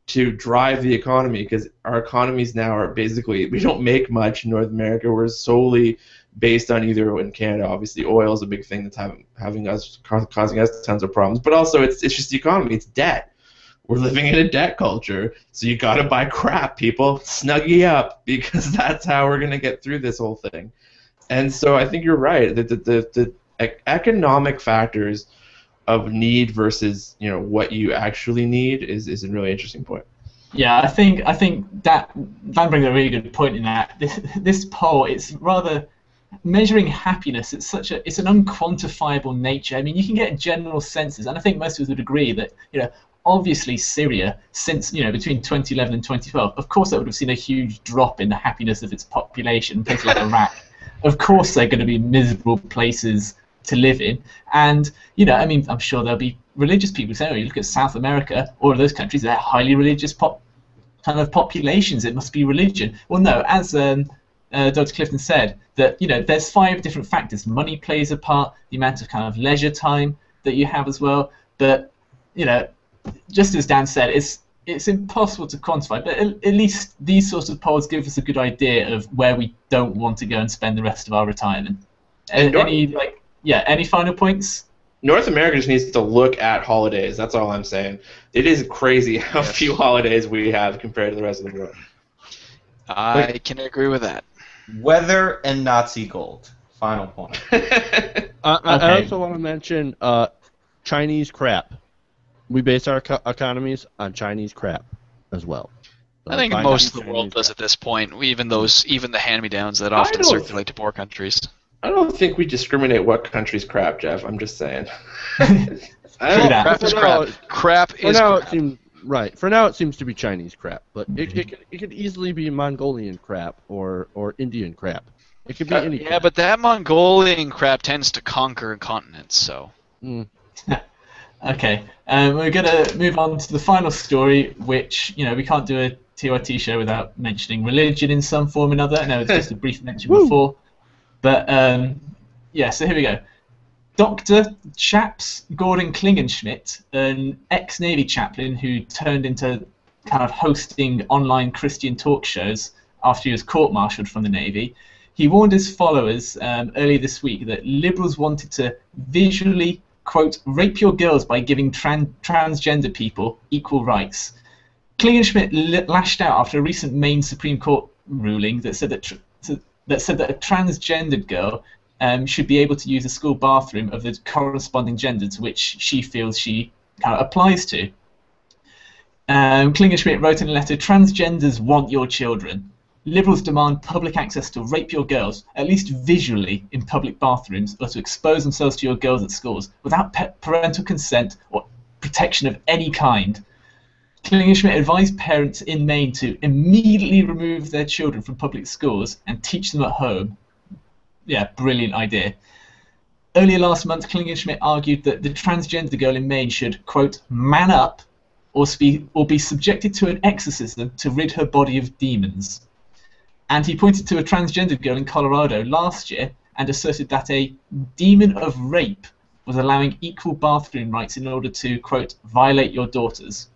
to drive the economy, because our economies now are basically, we don't make much in North America. We're solely based on either, in Canada, obviously oil is a big thing that's causing us tons of problems, but also it's just the economy, it's debt. We're living in a debt culture, so you got to buy crap, people. Snuggie up, because that's how we're going to get through this whole thing. And so I think you're right, that the economic factors of need versus, you know, what you actually need is a really interesting point. Yeah, I think that Van brings a really good point in that this poll, it's rather measuring happiness. It's an unquantifiable nature. I mean, you can get general senses, and I think most of us would agree that, you know, obviously Syria, since, you know, between 2011 and 2012, of course that would have seen a huge drop in the happiness of its population. Places like Iraq, of course they're going to be miserable places to live in. And, you know, I mean, I'm sure there'll be religious people saying, oh, you look at South America, all of those countries, they're highly religious kind of populations, it must be religion. Well, no, as Dr. Clifton said, that, you know, there's 5 different factors. Money plays a part, the amount of kind of leisure time that you have as well. But, you know, just as Dan said, it's impossible to quantify, but at least these sorts of polls give us a good idea of where we don't want to go and spend the rest of our retirement. Any final points? North America just needs to look at holidays. That's all I'm saying. It is crazy how few holidays we have compared to the rest of the world. I can agree with that. Weather and Nazi gold. Final point. I also want to mention Chinese crap. We base our economies on Chinese crap as well. I think most of the world does at this point. Even the hand-me-downs that often circulate to poor countries. I don't think we discriminate what country's crap, Jeff. I'm just saying. Crap is crap. Crap is crap. Right. For now, it seems to be Chinese crap, but it could easily be Mongolian crap or Indian crap. It could be any crap. Yeah, but that Mongolian crap tends to conquer continents, so. Okay. We're going to move on to the final story, which, you know, we can't do a TYT show without mentioning religion in some form or another. I know it's just a brief mention before. But, yeah, so here we go. Dr. Chaps Gordon Klingenschmidt, an ex-Navy chaplain who turned into kind of hosting online Christian talk shows after he was court-martialed from the Navy, he warned his followers earlier this week that liberals wanted to visually, quote, rape your girls by giving transgender people equal rights. Klingenschmidt lashed out after a recent Maine Supreme Court ruling that said that a transgendered girl should be able to use a school bathroom of the corresponding gender to which she feels she kind of applies to. Klingenschmidt wrote in a letter, "Transgenders want your children. Liberals demand public access to rape your girls, at least visually, in public bathrooms, or to expose themselves to your girls at schools, without parental consent or protection of any kind." Klingenschmidt advised parents in Maine to immediately remove their children from public schools and teach them at home. Yeah, brilliant idea. Earlier last month, Klingenschmidt argued that the transgender girl in Maine should, quote, man up or be subjected to an exorcism to rid her body of demons. And he pointed to a transgender girl in Colorado last year and asserted that a demon of rape was allowing equal bathroom rights in order to, quote, violate your daughters.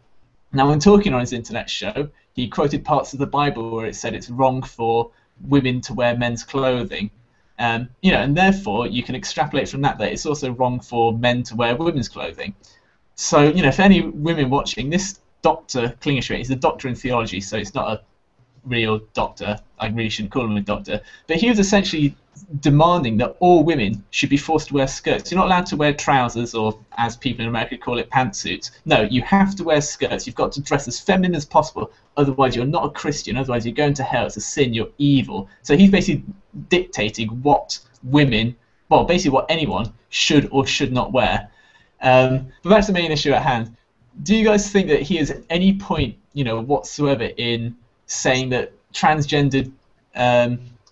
Now, when talking on his internet show, he quoted parts of the Bible where it said it's wrong for women to wear men's clothing. And therefore you can extrapolate from that it's also wrong for men to wear women's clothing. So, for any women watching, this Dr. Klingerschmidt, he's a doctor in theology, so it's not a real doctor. I really shouldn't call him a doctor. But he was essentially demanding that all women should be forced to wear skirts. You're not allowed to wear trousers, or as people in America call it, pantsuits. No, you have to wear skirts. You've got to dress as feminine as possible. Otherwise, you're not a Christian. Otherwise, you're going to hell. It's a sin. You're evil. So he's basically dictating what women, well, basically what anyone should or should not wear. But that's the main issue at hand. Do you guys think that he has at any point, whatsoever in saying that transgendered,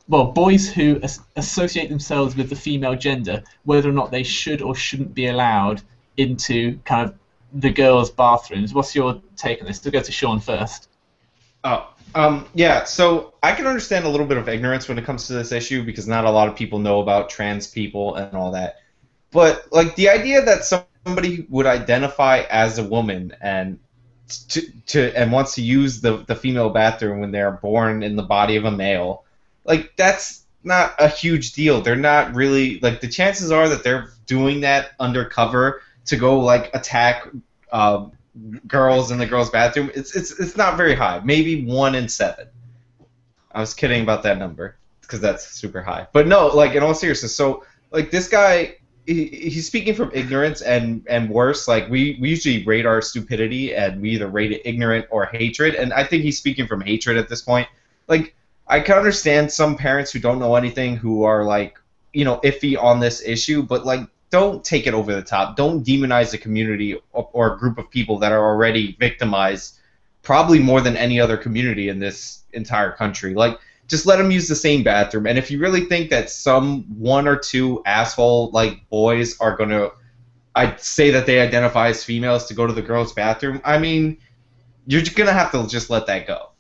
boys who associate themselves with the female gender, whether or not they should or shouldn't be allowed into kind of the girls' bathrooms? What's your take on this? To go to Sean first. Yeah, so I can understand a little bit of ignorance when it comes to this issue because not a lot of people know about trans people and all that. But like the idea that somebody would identify as a woman and wants to use the female bathroom when they're born in the body of a male, like that's not a huge deal. They're not really like the chances are that they're doing that undercover to go like attack girls in the girls' bathroom. It's not very high. Maybe 1 in 7. I was kidding about that number because that's super high. But no, like in all seriousness, so like this guy. He's speaking from ignorance and worse. Like we usually rate our stupidity and we either rate it ignorant or hatred, and I think he's speaking from hatred at this point. Like I can understand some parents who don't know anything who are like iffy on this issue, but like don't take it over the top. Don't demonize a community or a group of people that are already victimized, probably more than any other community in this entire country. Like just let them use the same bathroom. And if you really think that some 1 or 2 asshole like boys are gonna, I'd say that they identify as females to go to the girls' bathroom, I mean, you're just gonna have to just let that go.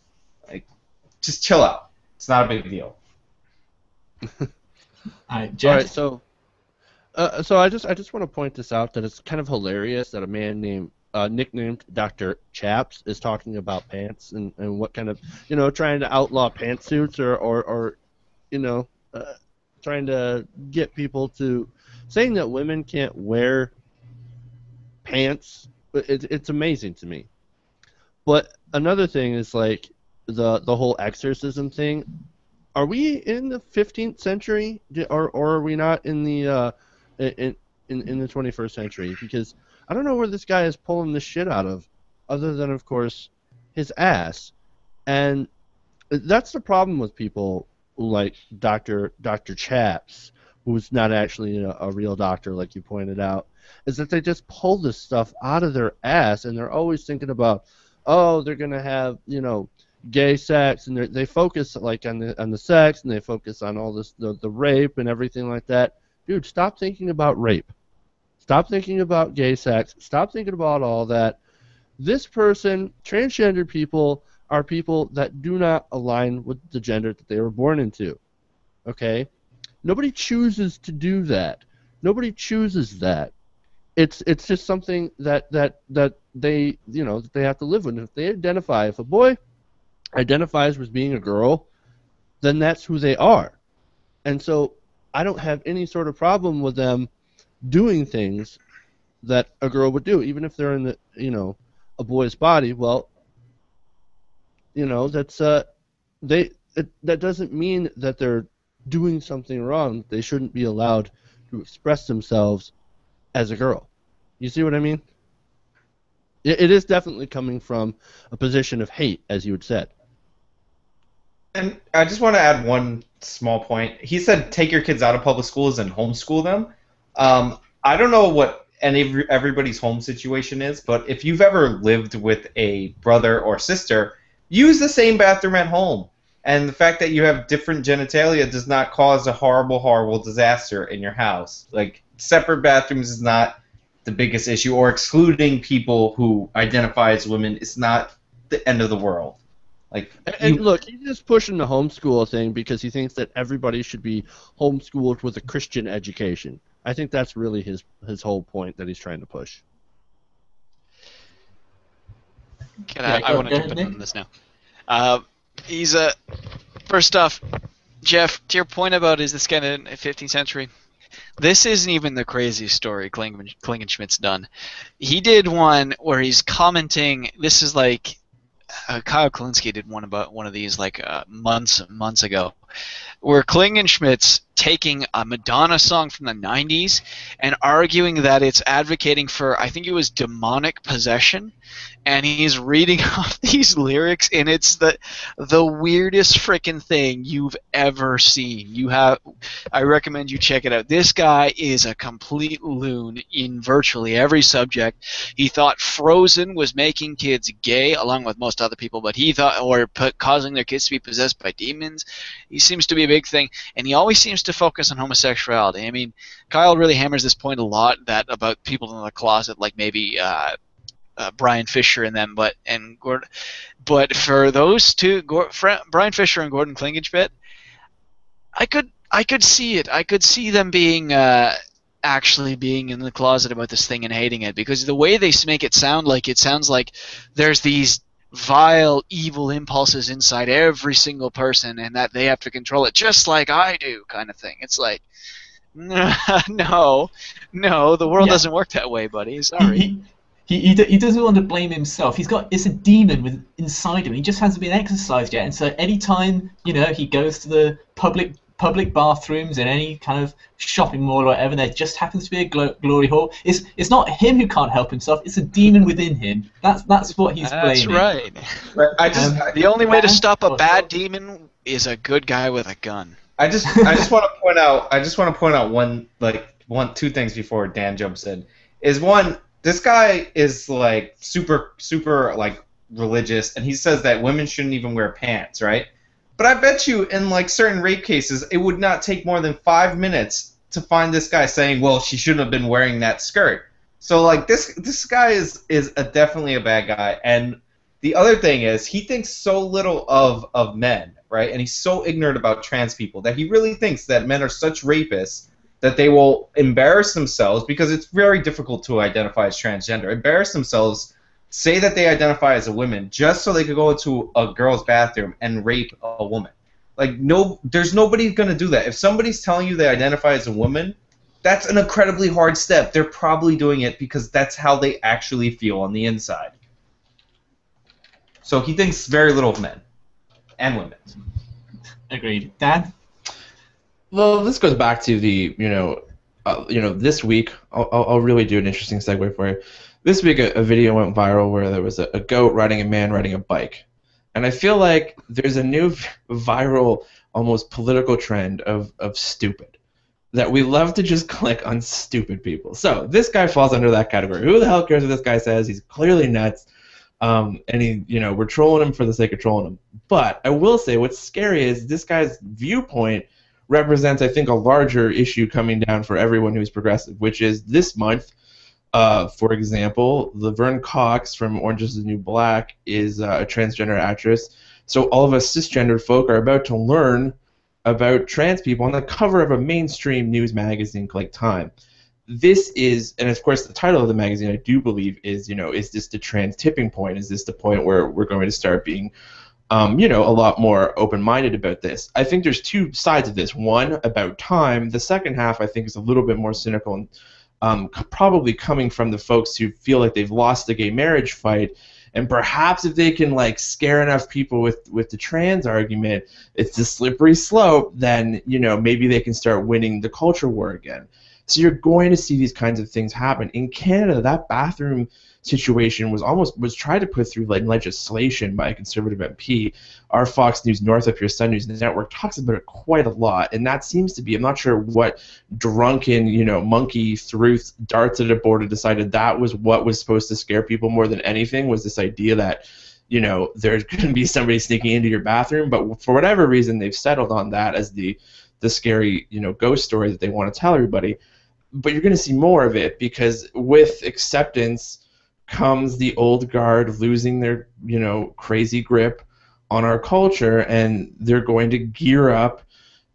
Like, just chill out. It's not a big deal. All right, so I just want to point this out that it's kind of hilarious that a man named nicknamed Dr. Chaps is talking about pants and what kind of trying to outlaw pantsuits or trying to get people to saying that women can't wear pants. It's amazing to me. But another thing is like the whole exorcism thing. Are we in the 15th century or are we not in the in the 21st century? Because I don't know where this guy is pulling this shit out of, other than, of course, his ass. And that's the problem with people like Dr. Chaps, who's not actually a real doctor, like you pointed out, is that they just pull this stuff out of their ass, and they're always thinking about, oh, they're going to have, gay sex, and they focus like on the sex, and they focus on all this, the rape and everything like that. Dude, stop thinking about rape. Stop thinking about gay sex. Stop thinking about all that. This person, transgender people, are people that do not align with the gender that they were born into. Okay? Nobody chooses to do that. Nobody chooses that. It's just something that they that they have to live with. If they identify, if a boy identifies with being a girl, then that's who they are. And so I don't have any sort of problem with them doing things that a girl would do, even if they're in the a boy's body. Well, that's that doesn't mean that they're doing something wrong. They shouldn't be allowed to express themselves as a girl. You see what I mean? It is definitely coming from a position of hate, as you had said. And I just want to add one small point. He said take your kids out of public schools and homeschool them. I don't know what everybody's home situation is, but if you've ever lived with a brother or sister, use the same bathroom at home. And the fact that you have different genitalia does not cause a horrible, horrible disaster in your house. Like, separate bathrooms is not the biggest issue, or excluding people who identify as women is not the end of the world. Like, and look, he's just pushing the homeschool thing because he thinks that everybody should be homeschooled with a Christian education. I think that's really his whole point that he's trying to push. I want to jump in on this now. He's first off, Jeff, to your point about is this kind of 15th century, this isn't even the craziest story Klingenschmidt's done. He did one where he's commenting. This is like Kyle Kalinske did one about one of these like months ago, where Klingenschmidt's taking a Madonna song from the 90s and arguing that it's advocating for, I think it was demonic possession, and he's reading off these lyrics, and it's the weirdest freaking thing you've ever seen. I recommend you check it out. This guy is a complete loon in virtually every subject. He thought Frozen was making kids gay, along with most other people, but he thought, or causing their kids to be possessed by demons. He seems to be a big thing, and he always seems to focus on homosexuality. I mean, Kyle really hammers this point a lot, that about people in the closet, like maybe Brian Fisher and them, but for those two, Brian Fisher and Gordon Klingenschmidt, I could see it. I could see them being actually being in the closet about this thing and hating it, because the way they make it sounds like there's these vile, evil impulses inside every single person, and that they have to control it just like I do, kind of thing. It's like, no, the world doesn't work that way, buddy. Sorry. He doesn't want to blame himself. It's a demon inside him. He just hasn't been exercised yet. And so anytime he goes to the public bathrooms in any kind of shopping mall or whatever, there just happens to be a glory hole. It's not him who can't help himself. It's a demon within him. That's what he's blaming. That's right. The only way to stop a bad demon is a good guy with a gun. I just want to point out two things before Dan jumps in. Is one, this guy is like super like religious, and he says that women shouldn't even wear pants, right? But I bet you in like certain rape cases, it would not take more than 5 minutes to find this guy saying, well, she shouldn't have been wearing that skirt. So like this guy is definitely a bad guy. And the other thing is, he thinks so little of men, right? And he's so ignorant about trans people that he really thinks that men are such rapists that they will embarrass themselves, because it's very difficult to identify as transgender, embarrass themselves, say that they identify as a woman just so they could go into a girl's bathroom and rape a woman. Like, there's nobody going to do that. If somebody's telling you they identify as a woman, that's an incredibly hard step. They're probably doing it because that's how they actually feel on the inside. So he thinks very little of men and women. Agreed. Dan? Well, this goes back to the, this week, I'll really do an interesting segue for you. This week, a video went viral where there was a goat riding a man riding a bike. And I feel like there's a new viral, almost political trend of stupid. That we love to just click on stupid people. So this guy falls under that category. Who the hell cares what this guy says? He's clearly nuts. And we're trolling him for the sake of trolling him. But I will say what's scary is this guy's viewpoint represents, I think, a larger issue coming down for everyone who's progressive, which is this month, for example, Laverne Cox from Orange is the New Black is a transgender actress. So all of us cisgender folk are about to learn about trans people on the cover of a mainstream news magazine like Time. This is, and of course the title of the magazine, I do believe, is, is this the trans tipping point? Is this the point where we're going to start being a lot more open-minded about this? I think there's two sides of this. One, about Time. The second half, I think, is a little bit more cynical and probably coming from the folks who feel like they've lost the gay marriage fight, and perhaps if they can scare enough people with the trans argument, it's a slippery slope, then maybe they can start winning the culture war again. So you're going to see these kinds of things happen. In Canada, that bathroom situation was tried to put through legislation by a Conservative MP. Our Fox News North Up Here Sun News Network talks about it quite a lot, and that seems to be, I'm not sure what drunken monkey threw darts at a board and decided that was what was supposed to scare people more than anything, was this idea that there's going to be somebody sneaking into your bathroom. But for whatever reason, they've settled on that as the scary ghost story that they want to tell everybody. But you're going to see more of it, because with acceptance comes the old guard losing their crazy grip on our culture, and they're going to gear up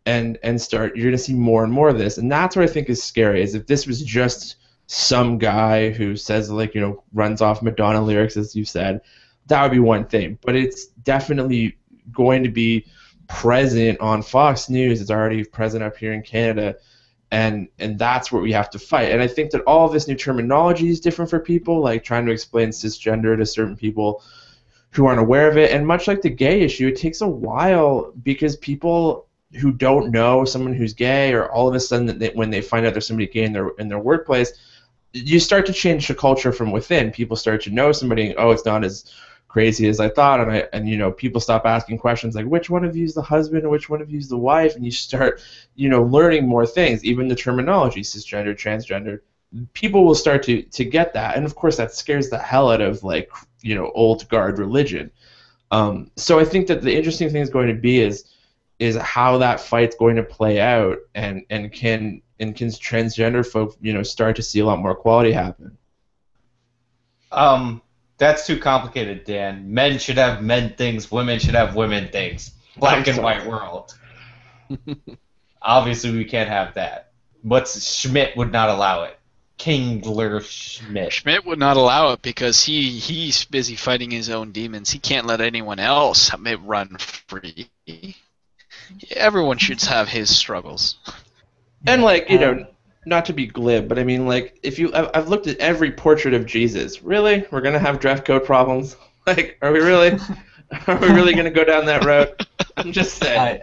and start. You're going to see more and more of this, and that's what I think is scary. Is if this was just some guy who says runs off Madonna lyrics, as you said, that would be one thing. But it's definitely going to be present on Fox News. It's already present up here in Canada. And that's what we have to fight. And I think that all of this new terminology is different for people, like trying to explain cisgender to certain people who aren't aware of it. And much like the gay issue, it takes a while because people who don't know someone who's gay, or all of a sudden when they find out there's somebody gay in their workplace, you start to change the culture from within. People start to know somebody, oh, it's not as crazy as I thought, and you know, people stop asking questions like, which one of you is the husband and which one of you is the wife, and you start, you know, learning more things, even the terminology, cisgender, transgender. People will start to get that, and of course that scares the hell out of, like, you know, old guard religion. So I think that the interesting thing is going to be is how that fight's going to play out, and can transgender folk, you know, start to see a lot more equality happen. That's too complicated, Dan. Men should have men things, women should have women things. Black and white world. Obviously, we can't have that. But Schmidt would not allow it. Kingler Schmidt. Schmidt would not allow it because he's busy fighting his own demons. He can't let anyone else run free. Everyone should have his struggles. And, like, you know, not to be glib, but I mean, like, I've looked at every portrait of Jesus. Really? We're gonna have dress code problems? Like, are we really gonna go down that road? I'm just saying.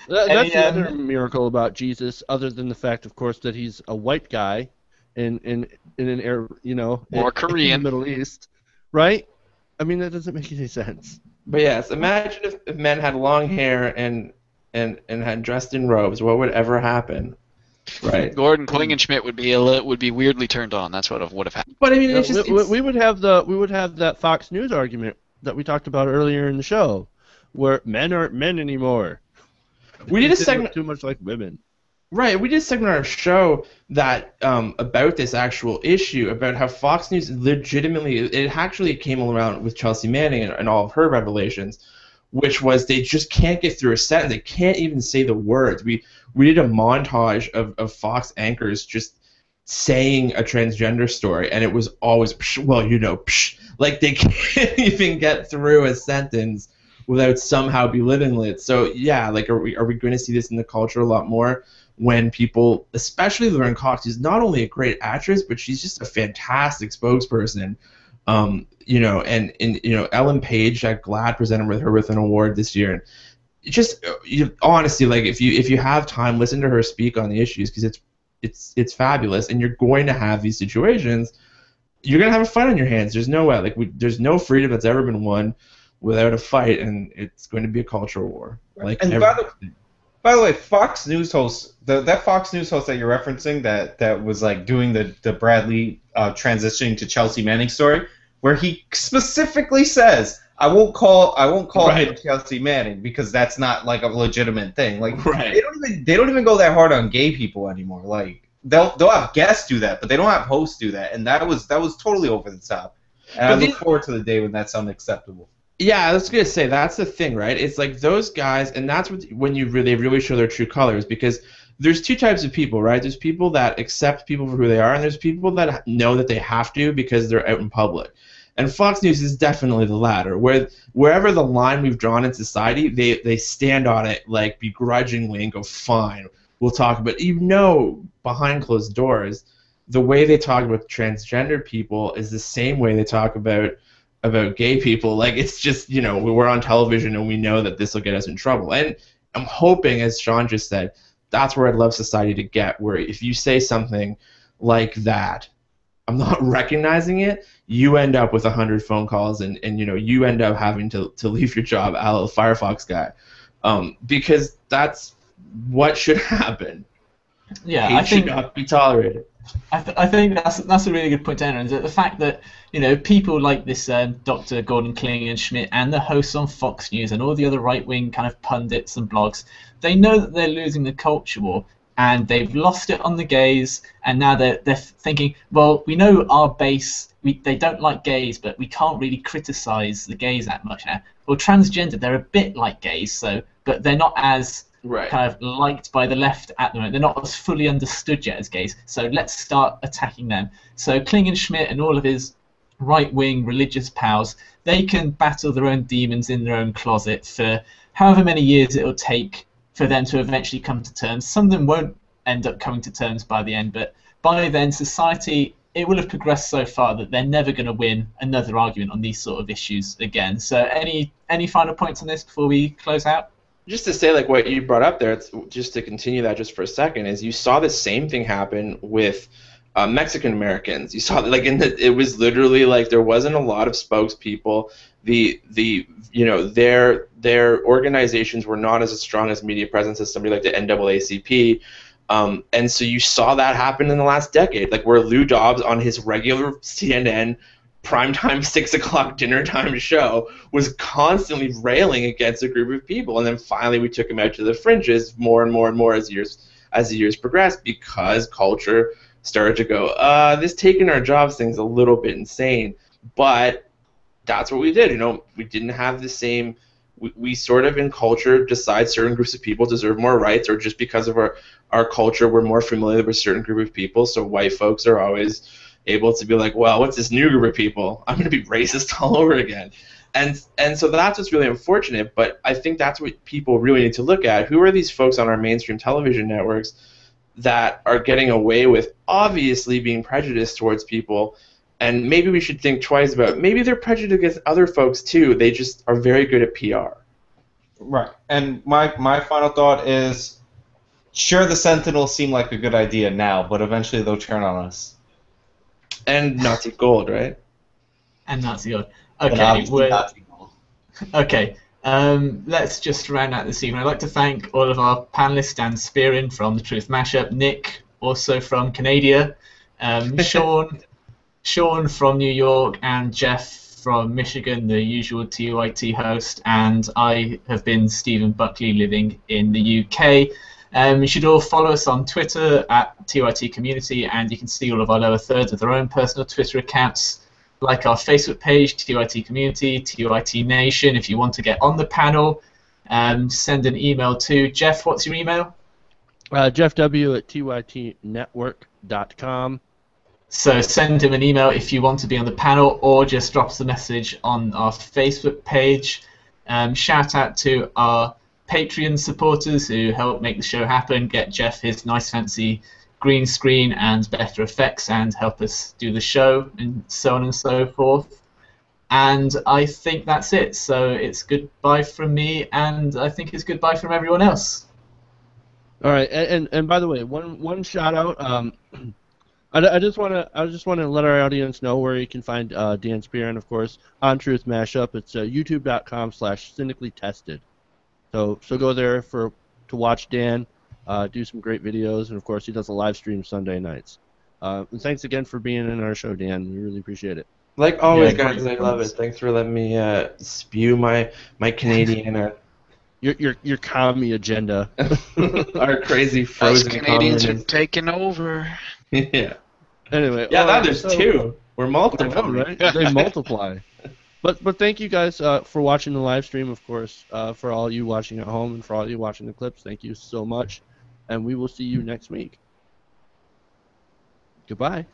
That's the other miracle about Jesus, other than the fact, of course, that he's a white guy in an area, you know, or Korean, in the Middle East, right? I mean, that doesn't make any sense. But yes, imagine if men had long hair and had dressed in robes. What would ever happen? Right. Gordon Klingenschmidt would be weirdly turned on. That's what would have happened. But I mean, it's just we would have that Fox News argument that we talked about earlier in the show, where men aren't men anymore. We did a segment too much like women. Right. We did a segment on our show that about this actual issue, about how Fox News legitimately, it actually came around with Chelsea Manning and all of her revelations, which was they just can't get through a sentence. They can't even say the words. We did a montage of Fox anchors just saying a transgender story, and it was always, psh, well, you know, psh. Like they can't even get through a sentence without somehow belittling it. So yeah, like are we going to see this in the culture a lot more when people, especially Lauren Cox, who's not only a great actress, but she's just a fantastic spokesperson. You know, and you know, Ellen Page, I'm glad presented with her with an award this year. And just honestly, like if you have time, listen to her speak on the issues, because it's fabulous. And you're going to have these situations. You're gonna have a fight on your hands. There's no way. Like there's no freedom that's ever been won without a fight, and it's going to be a cultural war. Like, and by the way, Fox News host, that Fox News host that you're referencing, that was like doing the Bradley transitioning to Chelsea Manning story, where he specifically says, I won't call him Chelsea Manning because that's not like a legitimate thing. Like they don't even go that hard on gay people anymore. Like they'll have guests do that, but they don't have hosts do that, and that was totally over the top. And I look forward to the day when that's unacceptable. Yeah, I was gonna say that's the thing, right? It's like those guys, and that's when they really show their true colors, because there's two types of people, right? There's people that accept people for who they are, and there's people that know that they have to because they're out in public. And Fox News is definitely the latter. Wherever the line we've drawn in society, they stand on it like begrudgingly and go, fine, we'll talk about it. You know, behind closed doors, the way they talk about transgender people is the same way they talk about gay people. Like, it's just, you know, we're on television and we know that this will get us in trouble. And I'm hoping, as Sean just said, that's where I'd love society to get, where if you say something like that, I'm not recognizing it, you end up with 100 phone calls, and you know, you end up having to leave your job, a la the Firefox guy, because that's what should happen. Yeah, Hate should not be tolerated. I think that's a really good point, Aaron. Is that the fact that, you know, people like this Dr. Gordon Klingenschmidt and the hosts on Fox News and all the other right-wing kind of pundits and blogs, they know that they're losing the culture war, and they've lost it on the gays, and now they're thinking, well, we know our base, they don't like gays, but we can't really criticize the gays that much now. Well, transgender, they're a bit like gays, but they're not as kind of liked by the left at the moment. They're not as fully understood yet as gays, so let's start attacking them. So Klingenschmidt and all of his right-wing religious powers, they can battle their own demons in their own closet for however many years it'll take for them to eventually come to terms. Some of them won't end up coming to terms by the end, but by then society, it will have progressed so far that they're never going to win another argument on these sort of issues again. So any final points on this before we close out? Just to say, like, what you brought up there, it's, just to continue that just for a second, is you saw the same thing happen with Mexican Americans. You saw, like, it was literally like there wasn't a lot of spokespeople. Their organizations were not as strong as media presence as somebody like the NAACP. And so you saw that happen in the last decade, like where Lou Dobbs on his regular CNN primetime 6 o'clock dinner time show was constantly railing against a group of people, and then finally we took him out to the fringes more and more and more as the years progressed, because culture started to go, this taking our jobs thing's a little bit insane. But that's what we did. We didn't have the same. We sort of in culture decide certain groups of people deserve more rights, or just because of our culture we're more familiar with a certain group of people. So white folks are always able to be like, well, what's this new group of people? I'm going to be racist all over again. And so that's what's really unfortunate, but I think that's what people really need to look at. Who are these folks on our mainstream television networks that are getting away with obviously being prejudiced towards people? And maybe we should think twice about, maybe they're prejudiced against other folks too. They just are very good at PR. Right. And my final thought is, sure, the Sentinels seem like a good idea now, but eventually they'll turn on us. And Nazi gold, right? And Nazi gold. And Okay, obviously Nazi gold. okay. Let's just round out this evening. I'd like to thank all of our panelists: Dan Spearin from The Truth Mashup, Nick, also from Canada, Sean from New York, and Jeff from Michigan, the usual TYT host, and I have been Stephen Buckley, living in the UK. You should all follow us on Twitter at TYT Community, and you can see all of our lower thirds with their own personal Twitter accounts, like our Facebook page, TYT Community, TYT Nation. If you want to get on the panel, send an email to Jeff. What's your email? Jeff W at tytnetwork.com. So send him an email if you want to be on the panel, or just drop us a message on our Facebook page. Shout out to our Patreon supporters who help make the show happen, get Jeff his nice fancy green screen and better effects, and help us do the show, and so on and so forth. And I think that's it. So it's goodbye from me, and I think it's goodbye from everyone else. All right, and by the way, one shout out. I just want to let our audience know where you can find Dan Spearin, of course, on Truth Mashup. It's youtube.com/cynically-tested. So go there to watch Dan do some great videos, and of course he does a live stream Sunday nights. And thanks again for being in our show, Dan. We really appreciate it. Like always, guys, I love it. Thanks for letting me spew my Canadian your commie agenda. Our crazy frozen Canadians communism. are taking over. Yeah. Anyway. Yeah, now right, there's two. We're multiple. Right? They multiply. But thank you guys for watching the live stream, of course. For all you watching at home and for all you watching the clips, thank you so much. And we will see you next week. Goodbye.